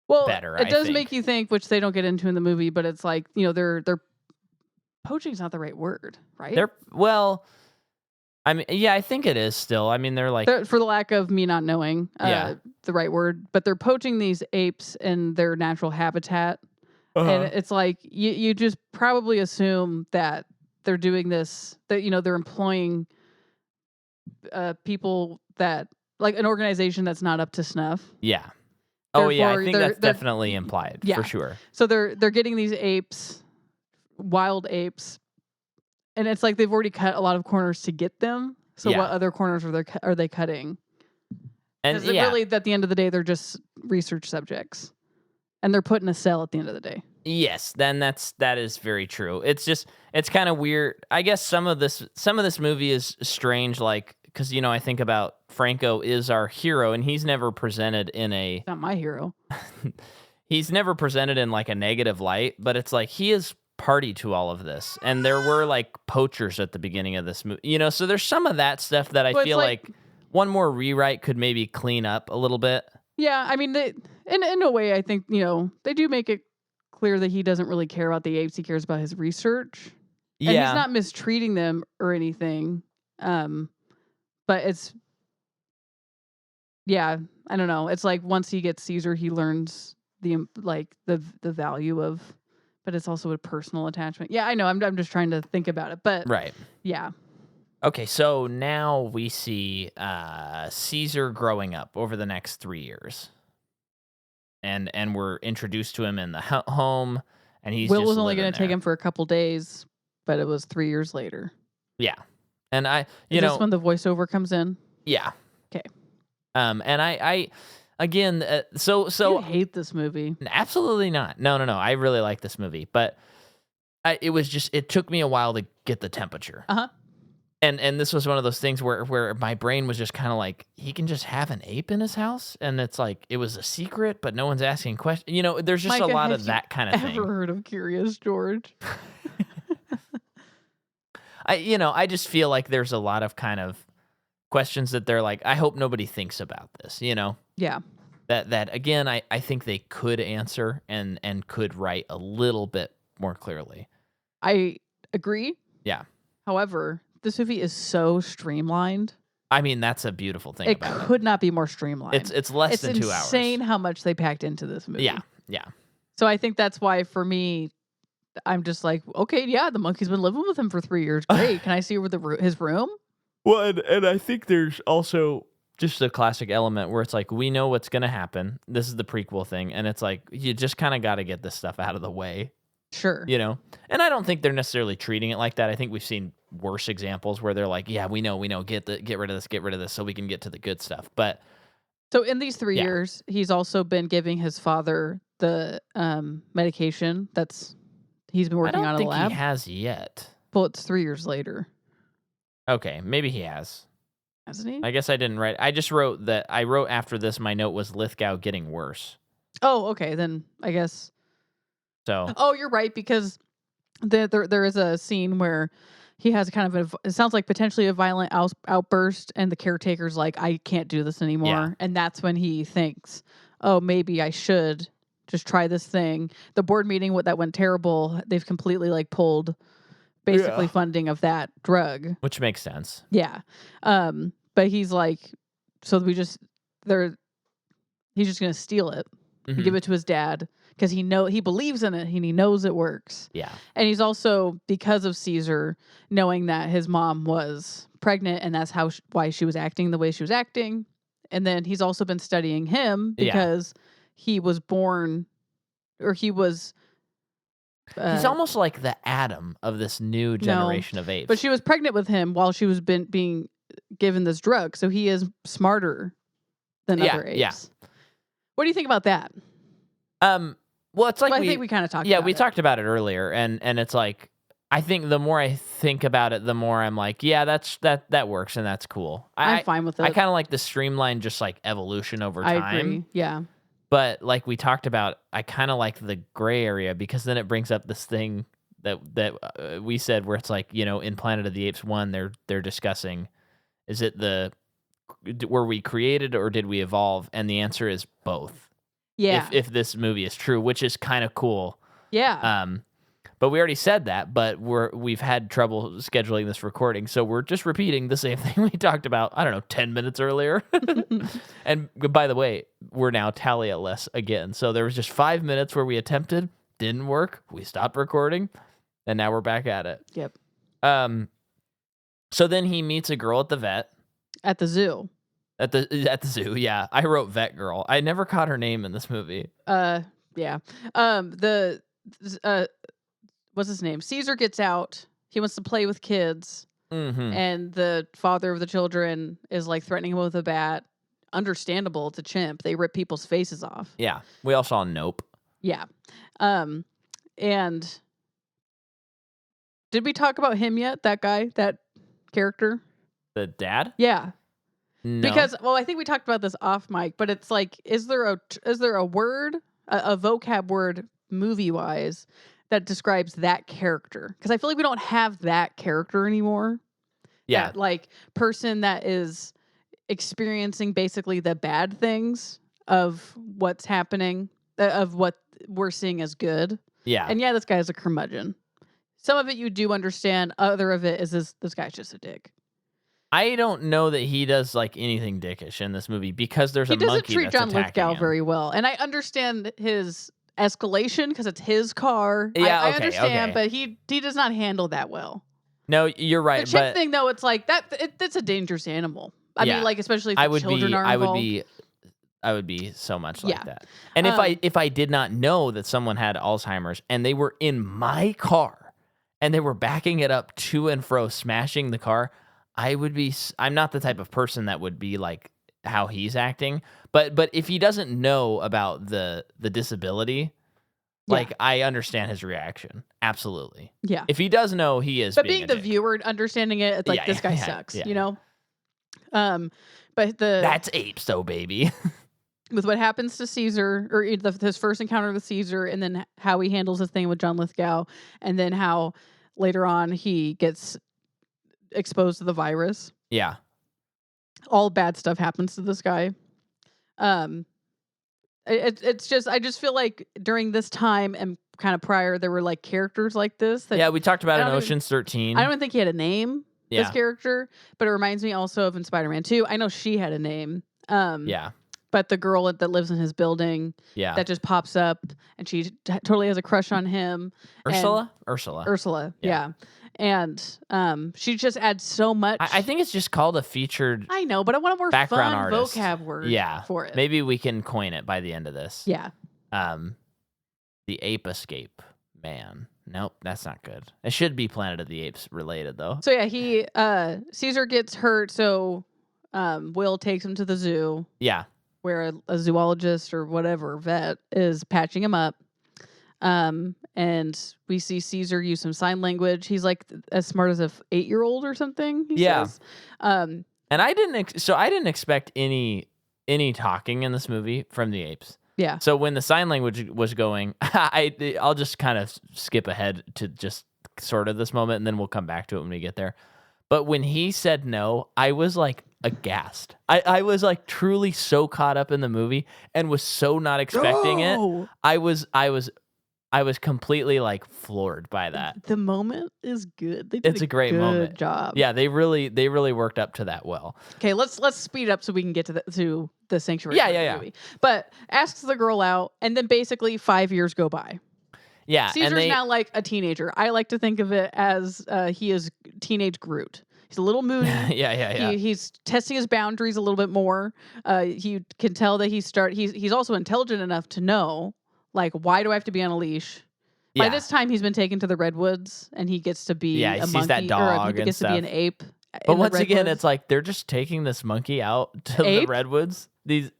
Better. It does make you think, which they don't get into in the movie, but it's like, they're poaching is not the right word, right? I mean, yeah, I think it is still. I mean, they're like, for the lack of me not knowing the right word, but they're poaching these apes in their natural habitat. And it's like, you just probably assume that they're doing this, that, they're employing people that, like an organization that's not up to snuff. Yeah. I think that's definitely implied, for sure. So they're getting these apes, wild apes, and it's like they've already cut a lot of corners to get them. So what other corners are they cutting? And Because really, at the end of the day, they're just research subjects, and they're put in a cell at the end of the day. yes, then that is very true. It's kind of weird. I guess some of this movie is strange, like because I think about Franco is our hero, and he's never presented in a Not my hero. he's never presented in like a negative light, but it's like he is party to all of this, and there were like poachers at the beginning of this movie, so there's some of that stuff that I Well, it's feel like one more rewrite could maybe clean up a little bit. Yeah, I mean, in a way, I think they do make it clear that he doesn't really care about the apes. He cares about his research, and he's not mistreating them or anything. But it's I don't know. It's like once he gets Caesar, he learns the value of, but it's also a personal attachment. Yeah, I know. I'm just trying to think about it, but Right. yeah. Okay, so now we see Caesar growing up over the next 3 years. And we're introduced to him in the home, and he's Will just was only going to take there. him for a couple days, but it was 3 years later. Yeah. And Is this when the voiceover comes in? Yeah. Okay. And I again, so You hate this movie. Absolutely not. No. I really like this movie, but it took me a while to get the temperature. Uh-huh. And this was one of those things where my brain was just kind of like, he can just have an ape in his house, and it's like it was a secret, but no one's asking questions. There's just Micah, a lot have of you that kind of thing. Ever heard of Curious George? I just feel like there's a lot of kind of questions that they're like, I hope nobody thinks about this. Yeah. That again, I think they could answer and could write a little bit more clearly. I agree. Yeah. However, this movie is so streamlined. I mean, that's a beautiful thing It about it. could not be more streamlined. It's less than 2 hours. It's insane how much they packed into this movie. Yeah. So I think that's why, for me, I'm just like, okay, yeah, the monkey's been living with him for 3 years. Great. Can I see his room? Well, and I think there's also just a classic element where it's like, we know what's going to happen. This is the prequel thing. And it's like, you just kind of got to get this stuff out of the way. Sure. And I don't think they're necessarily treating it like that. I think we've seen worse examples where they're like, yeah, we know, get rid of this so we can get to the good stuff. But so in these 3 years, he's also been giving his father the medication he's been working on in the lab. I don't think he has yet. Well, it's 3 years later. Okay, maybe he has. Hasn't he? I guess I didn't write. I just wrote that. I wrote after this, my note was Lithgow getting worse. Oh, okay. Then I guess. So. Oh, you're right, because there is a scene where he has kind of it sounds like potentially a violent outburst, and the caretaker's like, I can't do this anymore. Yeah. And that's when he thinks, oh, maybe I should just try this thing. The board meeting, that went terrible. They've completely pulled basically funding of that drug. Which makes sense. Yeah. But he's like, so he's just going to steal it and give it to his dad, because he believes in it and he knows it works. Yeah. And he's also, because of Caesar, knowing that his mom was pregnant, and that's why she was acting the way she was acting. And then he's also been studying him because he was born, or he was... he's almost like the Adam of this new generation of apes. But she was pregnant with him while she was being given this drug, so he is smarter than other apes. Yeah. What do you think about that? Well, it's like I think we kind of talked. Yeah, we talked about it earlier, and it's like, I think the more I think about it, the more I'm like, yeah, that works, and that's cool. I'm fine with it. I kind of like the streamlined, just like evolution over time. I agree. Yeah. But like we talked about, I kind of like the gray area, because then it brings up this thing that we said, where it's like, in Planet of the Apes 1, they're discussing, is it were we created or did we evolve? And the answer is both. Yeah. If this movie is true, which is kind of cool. Yeah. But we already said that, but we've had trouble scheduling this recording, so we're just repeating the same thing we talked about, I don't know, 10 minutes earlier. And by the way, we're now tally-less again. So there was just 5 minutes where we attempted, didn't work, we stopped recording, and now we're back at it. Yep. So then he meets a girl at the vet. At the zoo. At the zoo, yeah. I wrote vet girl. I never caught her name in this movie. Yeah. What's his name? Caesar gets out. He wants to play with kids. Mm-hmm. And the father of the children is threatening him with a bat understandable. It's a chimp. They rip people's faces off. Yeah. We all saw Nope. Yeah. And did we talk about him yet? That guy, that character? The dad? Yeah. No. Because, well, I think we talked about this off mic, but it's like, is there a word, a vocab word movie wise that describes that character? Because I feel like we don't have that character anymore. Yeah. That, like, person that is experiencing basically the bad things of what's happening, of what we're seeing as good. Yeah. And yeah, this guy is a curmudgeon. Some of it you do understand. Other of it is this guy's just a dick. I don't know that he does like anything dickish in this movie because there's a monkey He doesn't treat John Lithgow him. very well. And I understand his escalation because it's his car. Yeah, I okay, understand, okay. but he does not handle that well. No, you're right. The chimp but thing, though, it's like it's a dangerous animal. I mean, like, especially if the children are involved. I would be so much Yeah. like that. And if I did not know that someone had Alzheimer's and they were in my car and they were backing it up to and fro, smashing the car, I'm not the type of person that would be like how he's acting. But if he doesn't know about the disability, like, I understand his reaction. Absolutely. Yeah. If he does know, he is. But being the viewer understanding it, it's like, this guy sucks, you know? But that's Apes, though, baby. With what happens to Caesar, or his first encounter with Caesar, and then how he handles his thing with John Lithgow, and then how later on he gets exposed to the virus. Yeah. All bad stuff happens to this guy. It's just, I just feel like during this time and kind of prior, there were like characters like this. That we talked about in Ocean's 13. I don't even think he had a name, this character, but it reminds me also of in Spider-Man 2. I know she had a name. But the girl that lives in his building, that just pops up, and she totally has a crush on him. Ursula, yeah. And she just adds so much. I think it's just called a featured. I know, but I want a more background fun artist. vocab word for it. Maybe we can coin it by the end of this. Yeah. The Ape Escape Man. Nope, that's not good. It should be Planet of the Apes related, though. So yeah, Caesar gets hurt, so Will takes him to the zoo. Yeah. Where a zoologist or whatever vet is patching him up. And we see Caesar use some sign language. He's like as smart as a 8-year-old or something. He says. And I didn't expect any talking in this movie from the apes. Yeah. So when the sign language was going, I'll just kind of skip ahead to just sort of this moment, and then we'll come back to it when we get there. But when he said no, I was like aghast. I was like truly so caught up in the movie and was so not expecting it. I was completely like floored by that. The moment is good. They did it's a great moment. Good job. Yeah, they really worked up to that well. Okay, let's speed up so we can get to the sanctuary. Yeah. Movie. But asks the girl out, and then basically 5 years go by. Yeah, Caesar's now like a teenager. I like to think of it as he is teenage Groot. He's a little moody. Yeah. He's testing his boundaries a little bit more. You can tell that he's also intelligent enough to know, like, why do I have to be on a leash? By this time, he's been taken to the redwoods, and he gets to be a monkey. Sees that dog or he gets to be an ape. But once again, it's like they're just taking this monkey out to the redwoods. This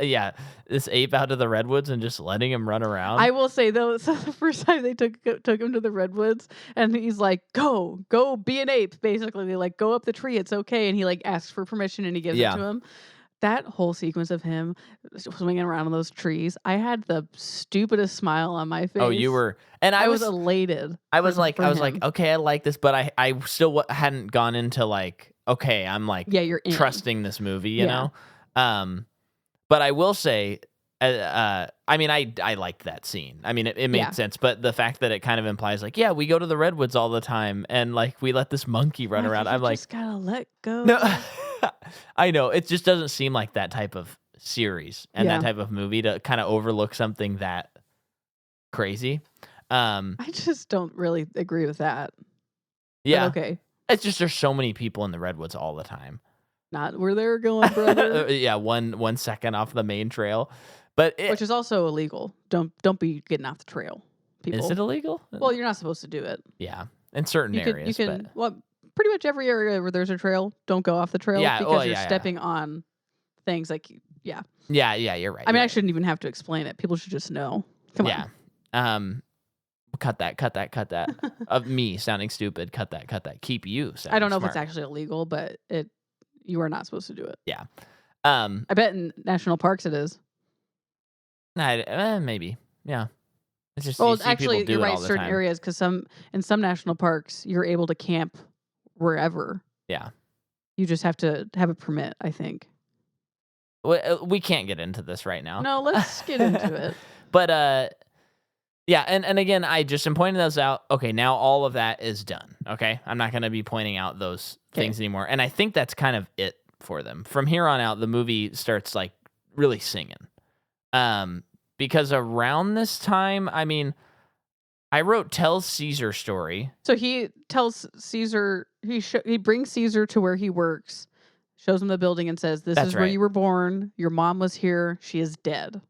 ape out to the redwoods and just letting him run around. I will say though, so the first time they took him to the redwoods, and he's like, "Go be an ape." Basically, they like go up the tree. It's okay, and he like asks for permission, and he gives it to him. That whole sequence of him swinging around on those trees, I had the stupidest smile on my face. Oh, you were, and I was elated. I was like, okay, I like this, but I still hadn't gone into like, okay, I'm like, you're trusting this movie, you know. But I will say, I mean, I liked that scene. I mean, it made sense, but the fact that it kind of implies like, we go to the redwoods all the time, and like we let this monkey run around. I'm like, just gotta let go. No, I know it just doesn't seem like that type of series and that type of movie to kind of overlook something that crazy. I just don't really agree with that. Yeah, but okay. It's just there's so many people in the redwoods all the time. Not where they're going, brother. one second off the main trail, but which is also illegal. Don't be getting off the trail, people. Is it illegal? Well, you're not supposed to do it. Yeah, in certain areas. Well, pretty much every area where there's a trail, don't go off the trail because you're stepping on things like Yeah. Yeah, you're right. I mean, you're I shouldn't even have to explain it. People should just know. Come yeah. Cut that. Of me sounding stupid. Cut that. Keep you sounding I don't know smart. if it's actually illegal, but you are not supposed to do it. Yeah. I bet in national parks it is. Maybe. Yeah. It's just Well, you see actually, people do you're it right. all the Certain time. areas, because in some national parks, you're able to camp wherever. Yeah. You just have to have a permit, I think. We can't get into this right now. No, let's get into it. But yeah, and again, I just am pointing those out. Okay, now all of that is done. Okay, I'm not going to be pointing out those things anymore. And I think that's kind of it for them. From here on out, the movie starts like really singing. Because around this time, I mean, I wrote "Tells Caesar" story. So he tells Caesar, he brings Caesar to where he works, shows him the building, and says, "This is where you were born. Your mom was here. She is dead."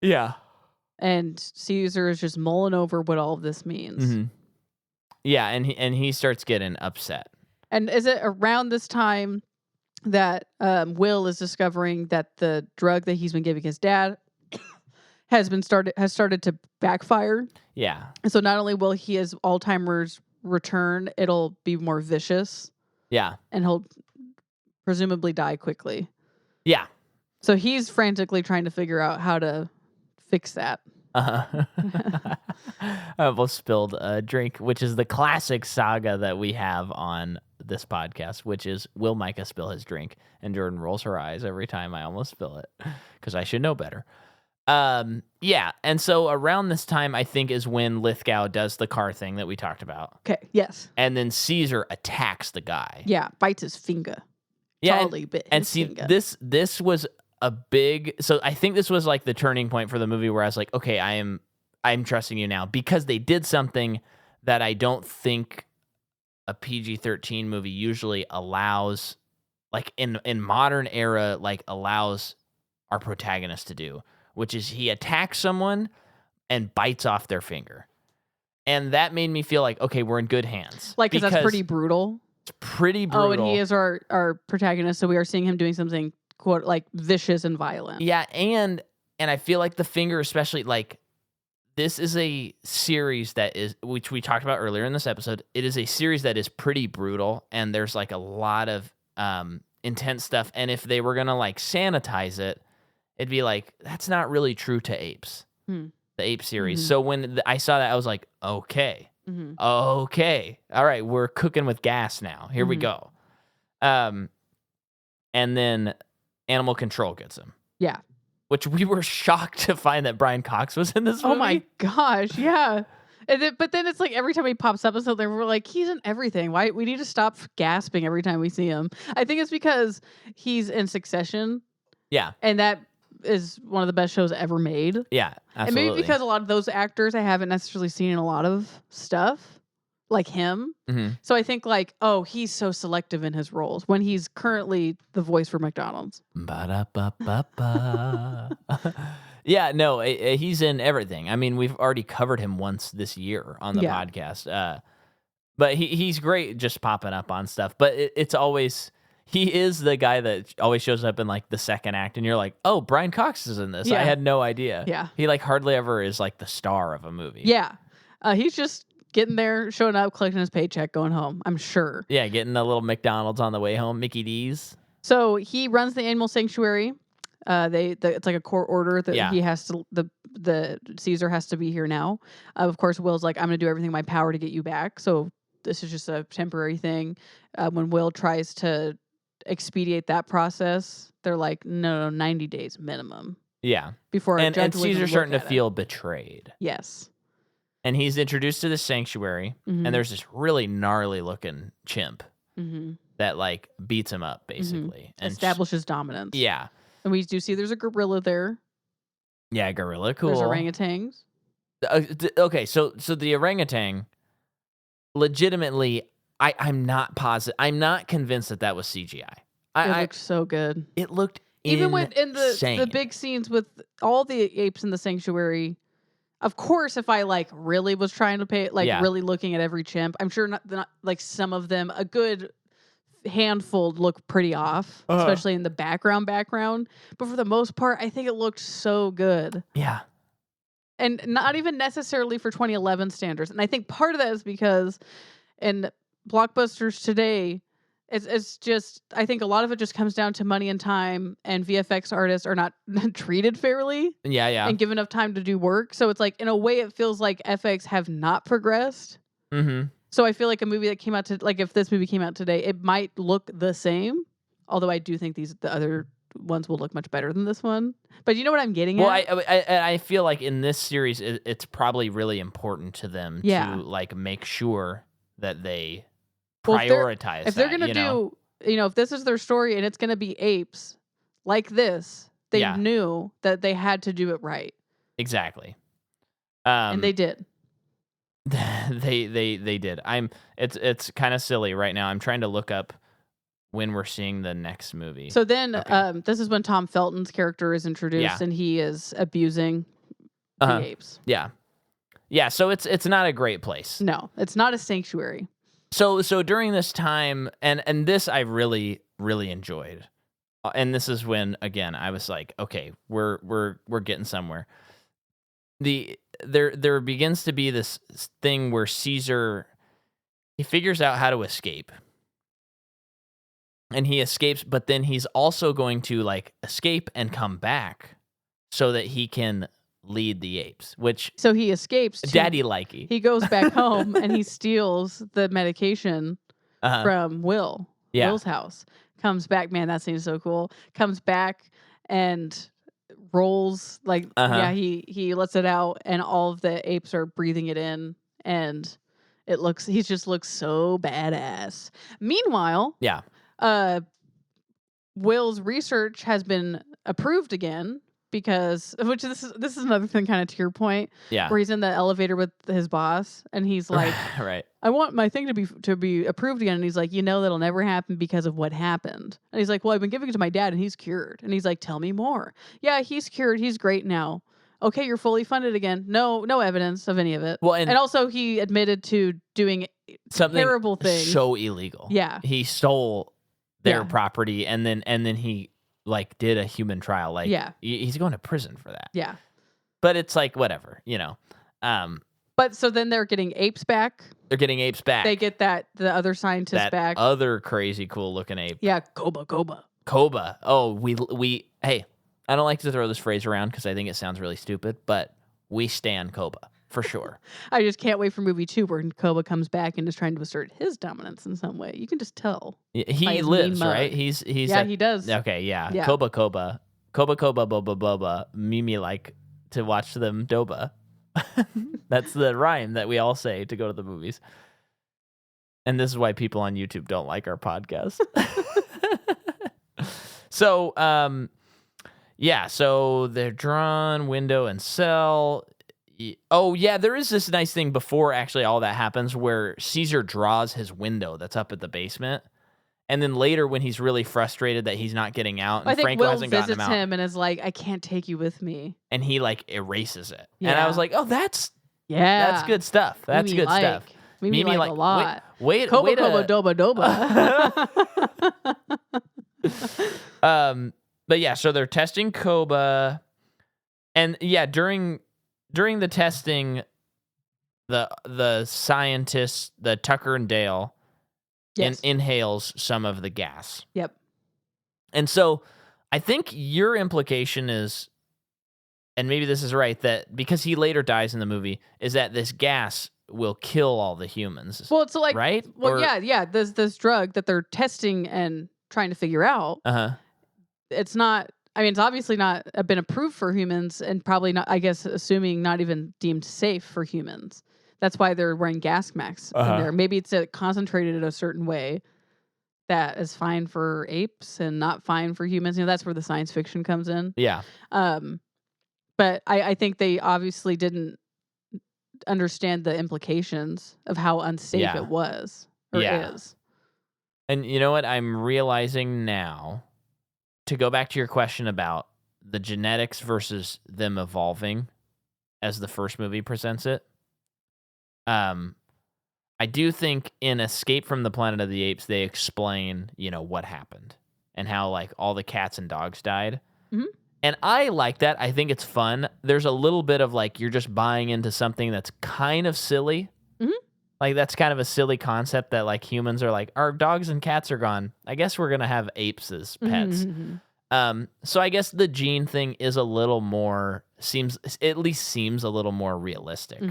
Yeah. And Caesar is just mulling over what all of this means. Mm-hmm. Yeah, and he starts getting upset. And is it around this time that Will is discovering that the drug that he's been giving his dad has started to backfire? Yeah. And so not only will his Alzheimer's return, it'll be more vicious. Yeah. And he'll presumably die quickly. Yeah. So he's frantically trying to figure out how to fix that. I almost spilled a drink, which is the classic saga that we have on this podcast, which is will Micah spill his drink? And Jordan rolls her eyes every time I almost spill it because I should know better. Yeah. And so around this time, I think is when Lithgow does the car thing that we talked about. Okay. Yes. And then Caesar attacks the guy. Yeah. Bites his finger. Yeah. Charlie bit his finger. This was a big, so I think this was like the turning point for the movie where I was like, okay, I'm trusting you now, because they did something that I don't think a PG-13 movie usually allows, like in modern era, like allows our protagonist to do, which is he attacks someone and bites off their finger. And that made me feel like, okay, we're in good hands. Like, because that's pretty brutal. It's pretty brutal. Oh, and he is our protagonist, so we are seeing him doing something, quote, like vicious and violent. Yeah, and I feel like the finger, especially, like, this is a series that is, which we talked about earlier in this episode, it is a series that is pretty brutal, and there's like a lot of intense stuff. And if they were gonna like sanitize it, it'd be like, that's not really true to Apes, the Ape series. Mm-hmm. So when I saw that, I was like, okay, all right, we're cooking with gas now. Here we go. And then Animal Control gets him. Yeah. Which we were shocked to find that Brian Cox was in this movie. Oh my gosh, yeah. But then it's like every time he pops up in something, we're like, he's in everything. Why? We need to stop gasping every time we see him. I think it's because he's in Succession. Yeah. And that is one of the best shows ever made. Yeah, absolutely. And maybe because a lot of those actors I haven't necessarily seen in a lot of stuff like him. Mm-hmm. So I think like, oh, he's so selective in his roles when he's currently the voice for McDonald's. Ba-da-ba-ba-ba. Yeah, no, he's in everything. I mean, we've already covered him once this year on the podcast. But he's great just popping up on stuff. But it's always, he is the guy that always shows up in like the second act and you're like, oh, Brian Cox is in this. Yeah. I had no idea. Yeah. He like hardly ever is like the star of a movie. Yeah. He's just getting there, showing up, collecting his paycheck, going home, I'm sure. Yeah, getting a little McDonald's on the way home, Mickey D's. So he runs the animal sanctuary. It's like a court order that he has to, the Caesar has to be here now. Of course, Will's like, I'm going to do everything in my power to get you back. So this is just a temporary thing. When Will tries to expedite that process, they're like, no, 90 days minimum. Yeah. Before a judge and Caesar's starting to feel betrayed. Yes. And he's introduced to the sanctuary, and there's this really gnarly looking chimp that like beats him up basically and establishes dominance. Yeah. And we do see there's a gorilla there. Yeah, gorilla, cool. There's orangutans. Okay, so the orangutan, legitimately, I'm not positive. I'm not convinced that was CGI. It looked so good. It looked even when in insane. the big scenes with all the apes in the sanctuary. Of course, if I like really was trying to pay, like really looking at every chimp, I'm sure not like some of them, a good handful look pretty off, especially in the background. But for the most part, I think it looked so good. Yeah. And not even necessarily for 2011 standards. And I think part of that is because in blockbusters today, it's just, I think a lot of it just comes down to money and time, and VFX artists are not treated fairly Yeah. and give enough time to do work. So it's like, in a way, it feels like FX have not progressed. Mm-hmm. So I feel like a movie that came out if this movie came out today, it might look the same. Although I do think the other ones will look much better than this one. But you know what I'm getting Well, at? I feel like in this series, it's probably really important to them to like make sure that they prioritize if they're gonna do, if this is their story and it's gonna be apes like this, they knew that they had to do it right. Exactly. And they did. they did. It's kind of silly right now. I'm trying to look up when we're seeing the next movie. So then this is when Tom Felton's character is introduced and he is abusing the apes. Yeah, so it's not a great place. No, it's not a sanctuary. So during this time, and this I really enjoyed, and this is when again I was like, okay, we're getting somewhere. There begins to be this thing where Caesar, he figures out how to escape, and he escapes, but then he's also going to like escape and come back so that he can lead the apes, which so he escapes daddy likey. He goes back home and he steals the medication from Will's house, comes back, man, that seems so cool, comes back and rolls like he lets it out and all of the apes are breathing it in, and he just looks so badass. Meanwhile, Will's research has been approved again, because this is another thing kind of to your point, where he's in the elevator with his boss and he's like, right, I want my thing to be approved again, and he's like, that'll never happen because of what happened. And he's like, well, I've been giving it to my dad and he's cured. And he's like, tell me more. Yeah, he's cured, he's great now. Okay, you're fully funded again. No evidence of any of it. Well, and also he admitted to doing something terrible things, so illegal. He stole their property, and then he like did a human trial. Like, he's going to prison for that. But it's like whatever, But so then they're getting apes back. They're getting apes back. They get the other scientist back. Other crazy cool looking ape. Yeah, Koba. Oh, we hey, I don't like to throw this phrase around because I think it sounds really stupid, but we stan Koba for sure. I just can't wait for movie 2 where Koba comes back and is trying to assert his dominance in some way. You can just tell. He lives, right? He's he does. Okay, yeah. Koba, boba, Mimi like to watch them doba. That's the rhyme that we all say to go to the movies. And this is why people on YouTube don't like our podcast. So, so they're drawn, window, and cell. Oh, yeah, there is this nice thing before actually all that happens where Caesar draws his window that's up at the basement. And then later when he's really frustrated that he's not getting out, and I think Franco Will hasn't gotten him out. him and is like, I can't take you with me. And he like erases it. Yeah. And I was like, oh, that's good stuff. That's Mimi good stuff. Mimi like a lot. Wait, Koba, doba. But yeah, so they're testing Koba, and yeah, during the testing, the scientists, the Tucker and Dale, inhales some of the gas. Yep. And so I think your implication is, and maybe this is right, that because he later dies in the movie, is that this gas will kill all the humans. Well, it's like, right? Well, yeah. There's this drug that they're testing and trying to figure out. It's not. I mean, it's obviously not been approved for humans, and probably not. I guess assuming not even deemed safe for humans. That's why they're wearing gas masks in there. Maybe it's concentrated in a certain way that is fine for apes and not fine for humans. That's where the science fiction comes in. Yeah. But I think they obviously didn't understand the implications of how unsafe it was or is. And you know what I'm realizing now, to go back to your question about the genetics versus them evolving as the first movie presents it, I I do think in Escape from the Planet of the Apes, they explain, what happened and how like all the cats and dogs died. Mhm. And I like that. I think it's fun. There's a little bit of like you're just buying into something that's kind of silly. Mhm. Like that's kind of a silly concept that like humans are like, our dogs and cats are gone. I guess we're gonna have apes as pets. So I guess the gene thing is a little more seems a little more realistic.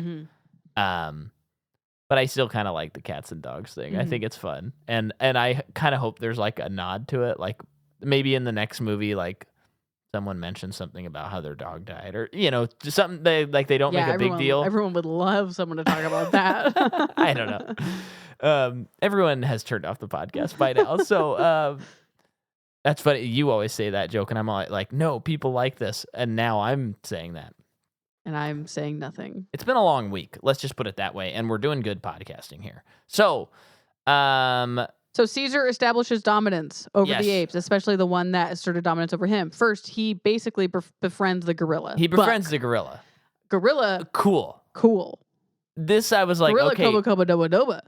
But I still kind of like the cats and dogs thing. I think it's fun, and I kind of hope there's like a nod to it, like maybe in the next movie, like someone mentions something about how their dog died, or just something they don't make a big deal. Everyone would love someone to talk about that. I don't know. Everyone has turned off the podcast by now, so that's funny. You always say that joke, and I'm like, no, people like this, and now I'm saying that. And I'm saying nothing. It's been a long week. Let's just put it that way. And we're doing good podcasting here. So Caesar establishes dominance over the apes, especially the one that asserted dominance over him. First, he basically befriends the gorilla. He befriends the gorilla. Gorilla. Cool. This I was like, gorilla, okay. Koba Doba.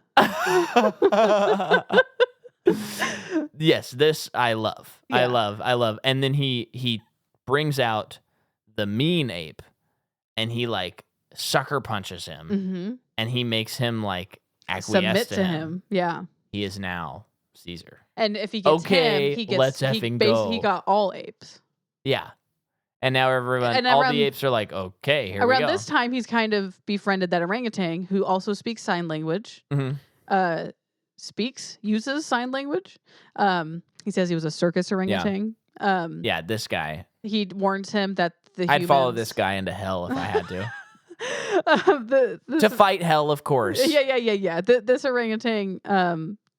Yes, this I love. Yeah. I love. And then he brings out the mean ape. And he like sucker punches him, and he makes him like acquiesce to him. Yeah, he is now Caesar. And if he gets him, he gets. Let's effing go. He got all apes. Yeah, and now all the apes are like, okay, here we go. Around this time, he's kind of befriended that orangutan who also speaks sign language. Uses sign language. He says he was a circus orangutan. Yeah, this guy. He warns him that I'd follow this guy into hell if I had to. To fight hell, of course. Yeah. This orangutan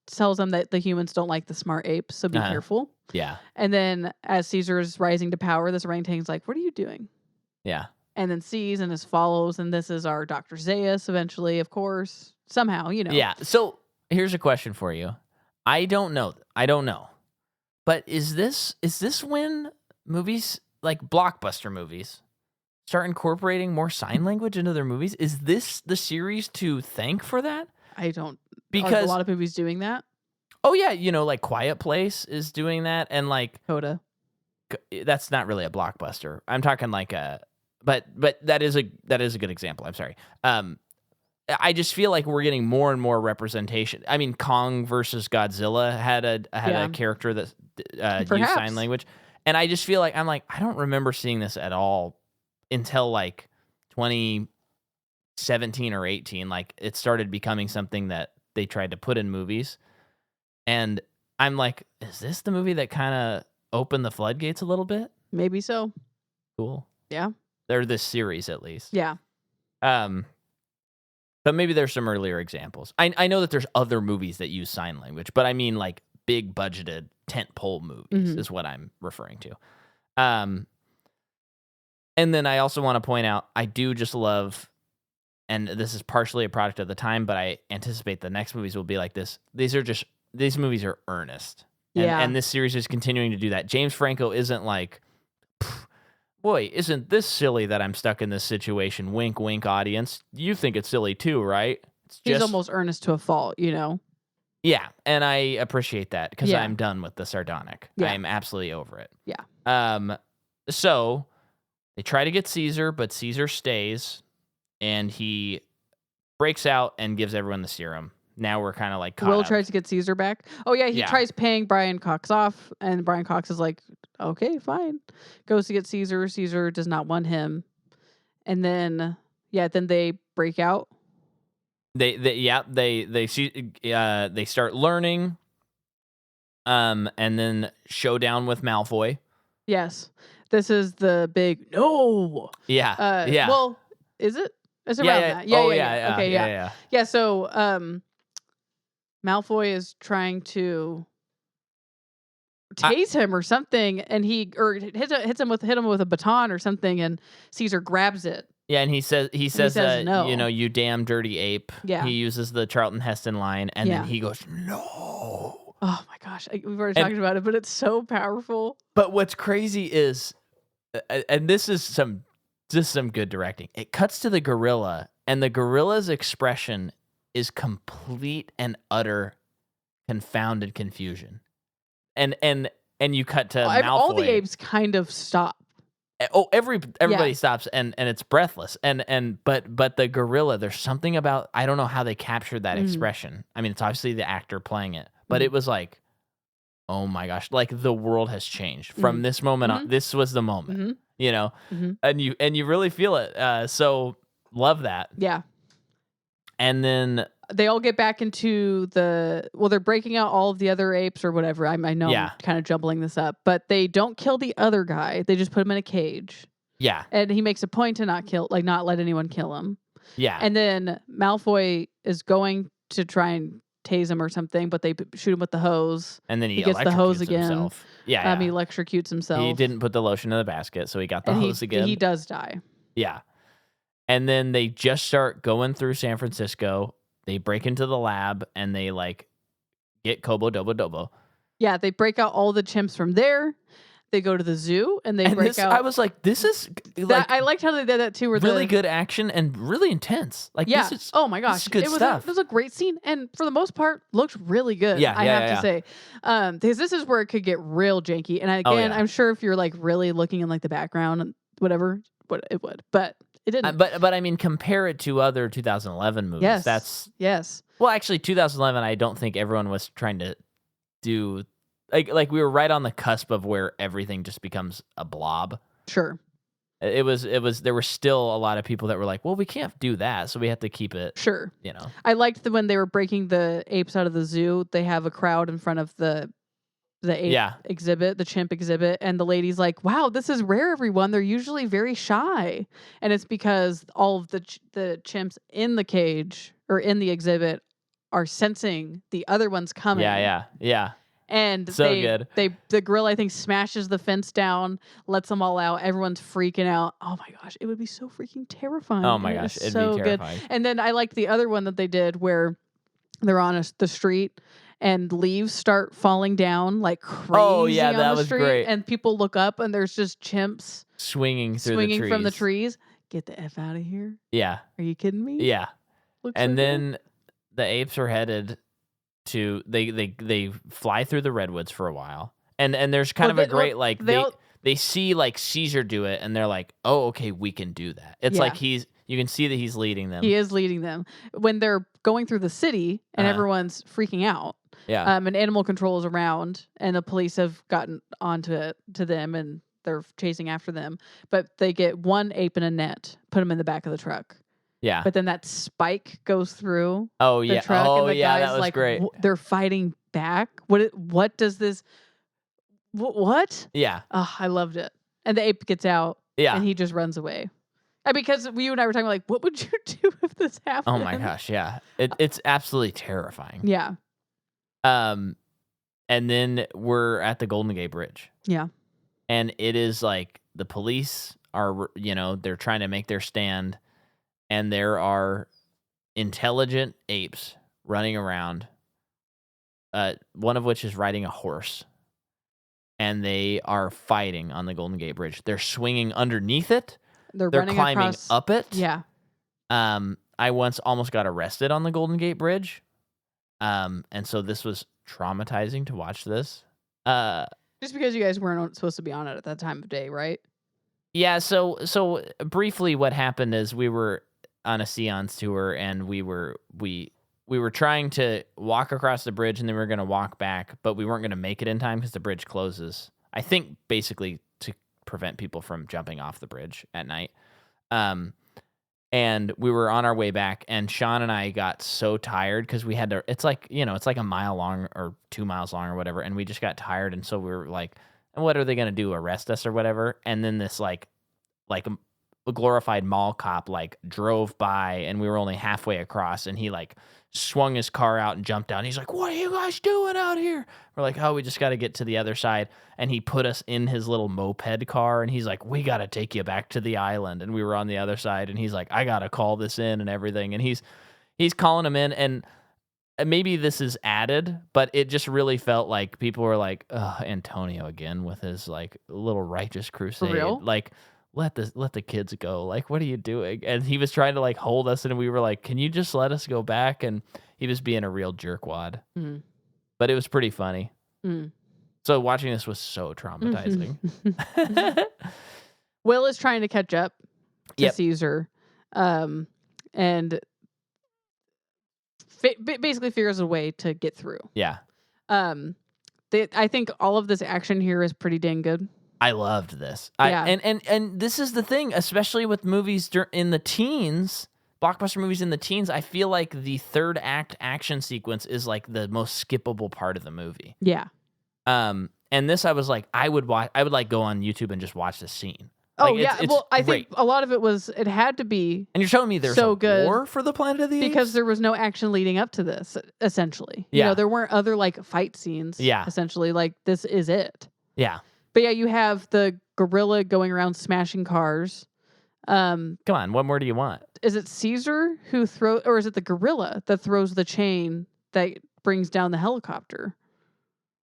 tells him that the humans don't like the smart apes, so be careful. Yeah. And then as Caesar is rising to power, this orangutan's like, what are you doing? Yeah. And then sees and follows, and this is our Dr. Zaius eventually, of course. Somehow, Yeah. So here's a question for you. I don't know. But is this when movies like blockbuster movies start incorporating more sign language into their movies? Is this the series to thank for that? I don't. Because are a lot of movies doing that. Oh yeah, like Quiet Place is doing that, and like Coda. That's not really a blockbuster. I'm talking like but that is a good example. I'm sorry. I just feel like we're getting more and more representation. I mean, Kong versus Godzilla had a character that used sign language. And I just feel like I don't remember seeing this at all until like 2017 or 18. Like it started becoming something that they tried to put in movies. And I'm like, is this the movie that kind of opened the floodgates a little bit? Maybe so. Cool. Yeah. They're this series at least. Yeah. But maybe there's some earlier examples. I know that there's other movies that use sign language, but I mean like big budgeted tentpole movies is what I'm referring to. And then I also want to point out, I do just love, and this is partially a product of the time, but I anticipate the next movies will be like this. These movies are earnest. And this series is continuing to do that. James Franco isn't like, boy, isn't this silly that I'm stuck in this situation? Wink, wink, audience. You think it's silly too, right? He's almost earnest to a fault, Yeah, and I appreciate that because I'm done with the sardonic. Yeah. I'm absolutely over it. Yeah. So they try to get Caesar, but Caesar stays, and he breaks out and gives everyone the serum. Now we're kind of like caught up. Tries to get Caesar back. Oh yeah, he tries paying Brian Cox off, and Brian Cox is like, okay, fine. Goes to get Caesar. Caesar does not want him, and then they break out. They start learning, and then showdown with Malfoy. Yes, this is the big no. Yeah, Well, is it? It's around that. Yeah. Okay, yeah. Yeah. So, Malfoy is trying to tase him or something, and hit him with a baton or something, and Caesar grabs it. Yeah, and he says no. You damn dirty ape. Yeah. He uses the Charlton Heston line, and then he goes, no. Oh my gosh, we've already talked about it, but it's so powerful. But what's crazy is, and this is some good directing. It cuts to the gorilla, and the gorilla's expression is complete and utter confounded confusion. And you cut to Malfoy. All the apes kind of stop. Oh, everybody stops and it's breathless. But the gorilla, there's something about, I don't know how they captured that expression. I mean, it's obviously the actor playing it, but it was like, oh my gosh, like the world has changed from this moment on. This was the moment, you know, and you really feel it. So love that. Yeah. And then they all get back into they're breaking out all of the other apes or whatever. I know I'm kind of jumbling this up, but they don't kill the other guy. They just put him in a cage. Yeah. And he makes a point to not let anyone kill him. Yeah. And then Malfoy is going to try and tase him or something, but they shoot him with the hose. And then he gets the hose again. Himself. Yeah. He electrocutes himself. He didn't put the lotion in the basket, so he got the hose again. He does die. Yeah. And then they just start going through San Francisco. They break into the lab and they like get Kobo Dobo Dobo. Yeah, they break out all the chimps from there. They go to the zoo and they break out. I was like, this is like, I liked how they did that too. Where really good action and really intense. Like, yeah. This is, oh my gosh, this is good stuff. It was a great scene, and for the most part, looked really good. I have to say, because this is where it could get real janky. And again, I'm sure if you're like really looking in like the background and whatever, it would, but. It didn't. But I mean, compare it to other 2011 movies. Yes. Well, actually, 2011, I don't think everyone was trying to do like we were right on the cusp of where everything just becomes a blob. Sure. It was. There were still a lot of people that were like, well, we can't do that, so we have to keep it. Sure. You know. I liked when they were breaking the apes out of the zoo. They have a crowd in front of the ape exhibit, the chimp exhibit, and the lady's like, wow, this is rare, everyone. They're usually very shy. And it's because all of the chimps in the cage or in the exhibit are sensing the other ones coming. Yeah. And so good. The gorilla, I think, smashes the fence down, lets them all out. Everyone's freaking out. Oh my gosh, it would be so freaking terrifying. Oh my gosh, it'd so be terrifying. Good. And then I liked the other one that they did where they're on the street and leaves start falling down like crazy. Oh yeah, on that the was street, great. And people look up and there's just chimps swinging from the trees. Get the F out of here. Yeah. Are you kidding me? Yeah. Looks and so then good. The apes are headed to they fly through the redwoods for a while. And there's kind of a great like they see like Caesar do it and they're like, "Oh, okay, we can do that." It's like you can see that he's leading them. He is leading them. When they're going through the city and everyone's freaking out. Yeah. And animal control is around and the police have gotten onto them and they're chasing after them. But they get one ape in a net, put him in the back of the truck. Yeah. But then that spike goes through the truck and the guy's that was like, great. They're fighting back. What does this what? Yeah. Oh, I loved it. And the ape gets out and he just runs away. Because you and I were talking like, what would you do if this happened? Oh my gosh, yeah. It's absolutely terrifying. Yeah. And then we're at the Golden Gate Bridge. Yeah. And it is like the police are, they're trying to make their stand and there are intelligent apes running around, one of which is riding a horse. And they are fighting on the Golden Gate Bridge. They're swinging underneath it. They're climbing up it. Yeah. I once almost got arrested on the Golden Gate Bridge. And so this was traumatizing to watch this. Just because you guys weren't supposed to be on it at that time of day, right? Yeah, so briefly what happened is we were on a seance tour and we were trying to walk across the bridge and then we were going to walk back, but we weren't going to make it in time because the bridge closes. I think basically to prevent people from jumping off the bridge at night. And we were on our way back and Sean and I got so tired because we had to, it's like a mile long or 2 miles long or whatever. And we just got tired. And so we were like, what are they going to do? Arrest us or whatever? And then this like a glorified mall cop like drove by and we were only halfway across and he like swung his car out and jumped down. He's like, what are you guys doing out here? We're like, oh, we just got to get to the other side. And he put us in his little moped car and he's like, we got to take you back to the island. And we were on the other side and he's like, I got to call this in and everything. And he's calling him in and maybe this is added, but it just really felt like people were like, oh, Antonio again with his like little righteous crusade. For real? Like, let the kids go. Like, what are you doing? And he was trying to like hold us, and we were like, can you just let us go back? And he was being a real jerkwad. Mm. But it was pretty funny. Mm. So watching this was so traumatizing. Will is trying to catch up to Yep. Caesar, and basically figures a way to get through. Yeah. I think all of this action here is pretty dang good. I loved this. Yeah. And this is the thing, especially with movies in the teens, blockbuster movies in the teens, I feel like the third act action sequence is like the most skippable part of the movie. Yeah. And this I was like, I would like go on YouTube and just watch this scene. Oh, Like, yeah. it's Well, I great. think a lot of it had to be. And you're showing me there's so a good war for the Planet of the Apes? because there was no action leading up to this, essentially. Yeah. You know, there weren't other like fight scenes. Yeah. Essentially, like this is it. Yeah. But yeah, you have the gorilla going around smashing cars. Come on, what more do you want? Is it Caesar who or is it the gorilla that throws the chain that brings down the helicopter?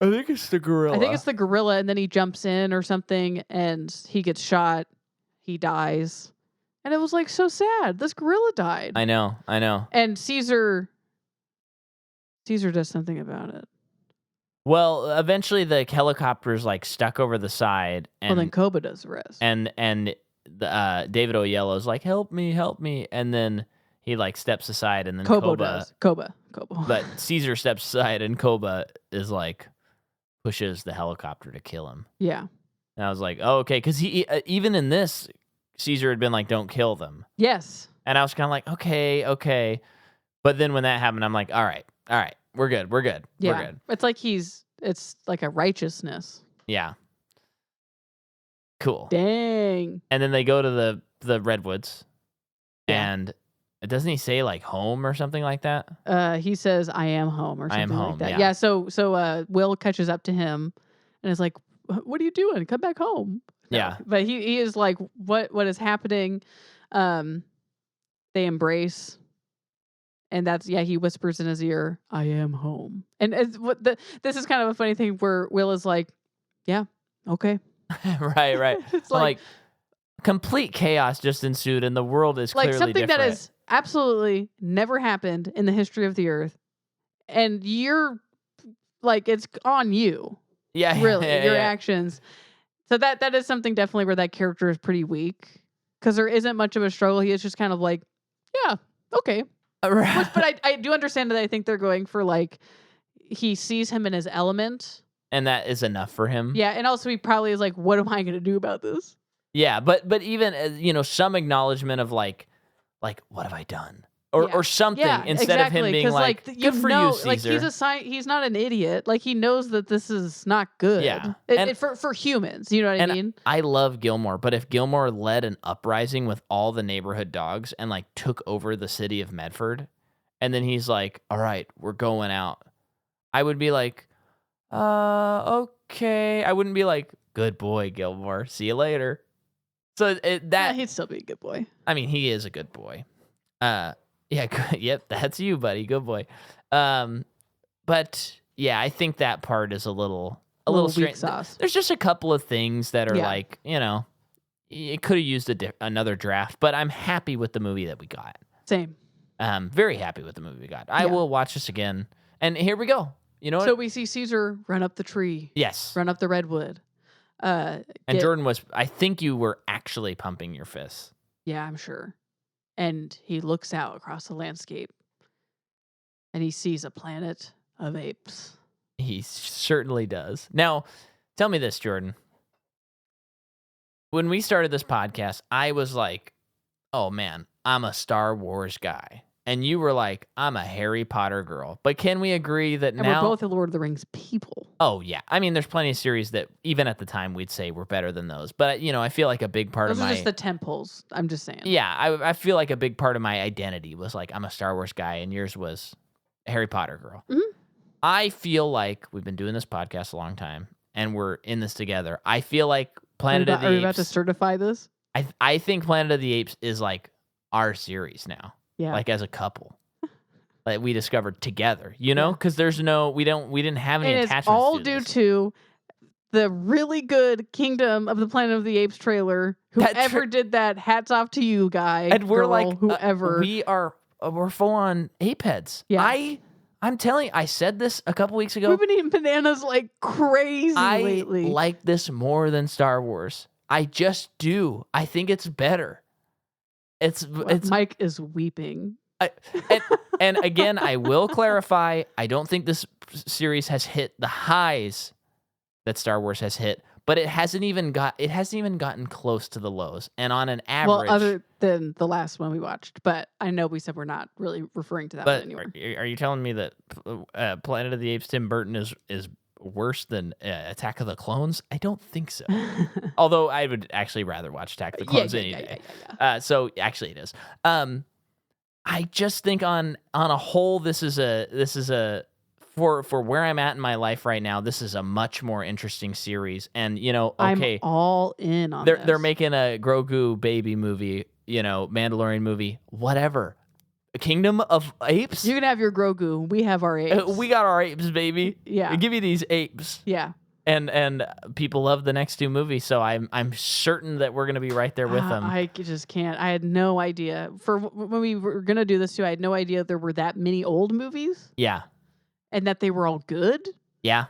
I think it's the gorilla. I think it's the gorilla, and then he jumps in or something, and he gets shot. He dies. And it was like so sad. This gorilla died. I know. And Caesar does something about it. Well, eventually the helicopter's like stuck over the side, and Well, then Koba does the rest. and the David Oyelowo's like, help me, and then he like steps aside, and then Koba does. Koba. But Caesar steps aside, and Koba is like pushes the helicopter to kill him. Yeah. And I was like, oh, okay, because he even in this, Caesar had been like, don't kill them. Yes. And I was kind of like, okay. But then when that happened, I'm like, all right, we're good. Yeah. We're good. It's like it's like a righteousness. Yeah. Cool. Dang. And then they go to the redwoods, Yeah. and doesn't he say like home or something like that? He says, I am home or I am something like home, that. yeah. Yeah. So Will catches up to him and is like, what are you doing? Come back home. No. Yeah. But he is like, what is happening? They embrace. And he whispers in his ear, I am home. And this is kind of a funny thing where Will is like, yeah, okay. right. It's like complete chaos just ensued, and the world is like clearly something different. that has absolutely never happened in the history of the earth. And you're like, it's on you. Yeah, Really, your yeah. actions. So that is something definitely where that character is pretty weak because there isn't much of a struggle. He is just kind of like, yeah, okay. But I do understand that I think they're going for like he sees him in his element. And that is enough for him. Yeah, and also he probably is like, what am I going to do about this? Yeah, but even some acknowledgement of like what have I done? Or something instead of him being like good for you, Caesar. Like he's not an idiot. Like he knows that this is not good. Yeah. For humans, you know what I mean? I love Gilmore, but if Gilmore led an uprising with all the neighborhood dogs and like took over the city of Medford, and then he's like, all right, we're going out, I would be like, okay. I wouldn't be like, good boy, Gilmore. See you later. So he'd still be a good boy. I mean, he is a good boy. Yeah, yep, that's you, buddy. Good boy. But yeah, I think that part is a little weak strange. sauce. There's just a couple of things that are like, it could have used another draft, but I'm happy with the movie that we got. Same. Very happy with the movie we got. I will watch this again. And here we go. You know what? So we see Caesar run up the tree. Yes. Run up the redwood. And Jordan I think you were actually pumping your fists. Yeah, I'm sure. And he looks out across the landscape and he sees a planet of apes. He certainly does. Now, tell me this, Jordan. When we started this podcast, I was like, oh man, I'm a Star Wars guy. And you were like, I'm a Harry Potter girl. But can we agree that and now... we're both the Lord of the Rings people. Oh, yeah. I mean, there's plenty of series that even at the time we'd say were better than those. But, I feel like a big part those of are my... just the temples. I'm just saying. Yeah, I feel like a big part of my identity was like, I'm a Star Wars guy, and yours was a Harry Potter girl. Mm-hmm. I feel like we've been doing this podcast a long time, and we're in this together. I feel like Planet of the Apes... Are you about to certify this? I think Planet of the Apes is like our series now. Yeah. Like as a couple. That we discovered together, because there's we didn't have any attachments. It's all to due this. to the really good Kingdom of the Planet of the Apes trailer. Whoever did that, hats off to you, guy. And we're girl, like, whoever. we're full on ape heads. Yeah. I'm telling you, I said this a couple weeks ago. We've been eating bananas like crazy lately. I like this more than Star Wars. I just do. I think it's better. It's Mike is weeping. And again, I will clarify, I don't think this series has hit the highs that Star Wars has hit, but it hasn't even gotten close to the lows. And on an average, well, other than the last one we watched, but I know we said we're not really referring to that one anymore. Are you telling me that Planet of the Apes Tim Burton is worse than Attack of the Clones? I don't think so. Although I would actually rather watch Attack of the Clones any day. Yeah. So actually, it is. I just think on a whole, this is a for where I'm at in my life right now, this is a much more interesting series. And okay, I'm all in on they're making a Grogu baby movie, Mandalorian movie, whatever. A Kingdom of Apes. You can have your Grogu. We have our apes. We got our apes, baby. Yeah, give me these apes. Yeah. And people love the next two movies, so I'm certain that we're gonna be right there with them. I just can't. I had no idea when we were gonna do this too. I had no idea there were that many old movies. Yeah, and that they were all good. Yeah,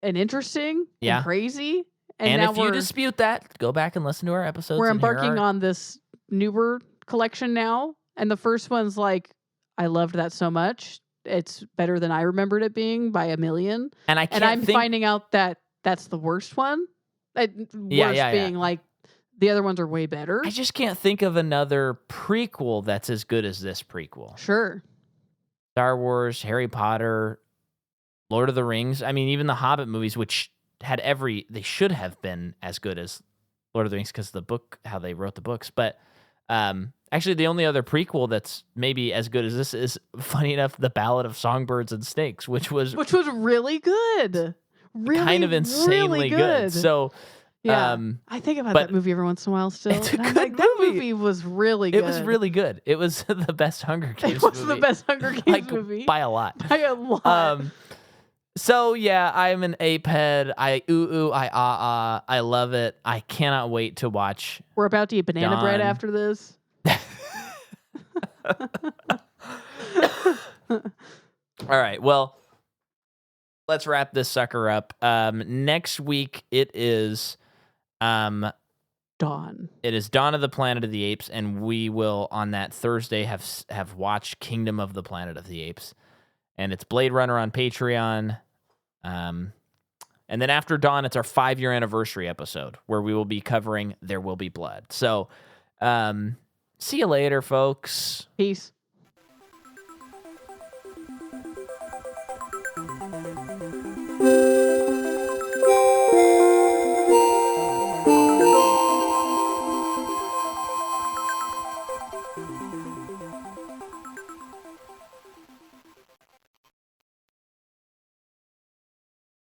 and interesting. Yeah, and crazy. And if you dispute that, go back and listen to our episodes. We're embarking on this newer collection now, and the first one's like, I loved that so much. It's better than I remembered it being by a million. And I'm finding out that that's the worst one. Being like the other ones are way better. I just can't think of another prequel that's as good as this prequel. Sure. Star Wars, Harry Potter, Lord of the Rings. I mean, even the Hobbit movies, which had they should have been as good as Lord of the Rings because the book, how they wrote the books. But actually, the only other prequel that's maybe as good as this is, funny enough, The Ballad of Songbirds and Snakes, which was really good, kind of insanely really good. So, yeah, I think about that movie every once in a while. Still, it's a good movie. That movie was really good. It was really good. It was the best Hunger Games. It was the best Hunger Games movie by a lot. By a lot. So yeah, I'm an ape head. I I love it. I cannot wait to watch. We're about to eat banana bread after this. All right. Well, let's wrap this sucker up. Next week it is Dawn. It is Dawn of the Planet of the Apes, and we will on that Thursday have watched Kingdom of the Planet of the Apes, and it's Blade Runner on Patreon. And then after Dawn, it's our 5-year anniversary episode where we will be covering There Will Be Blood. So, see you later, folks. Peace.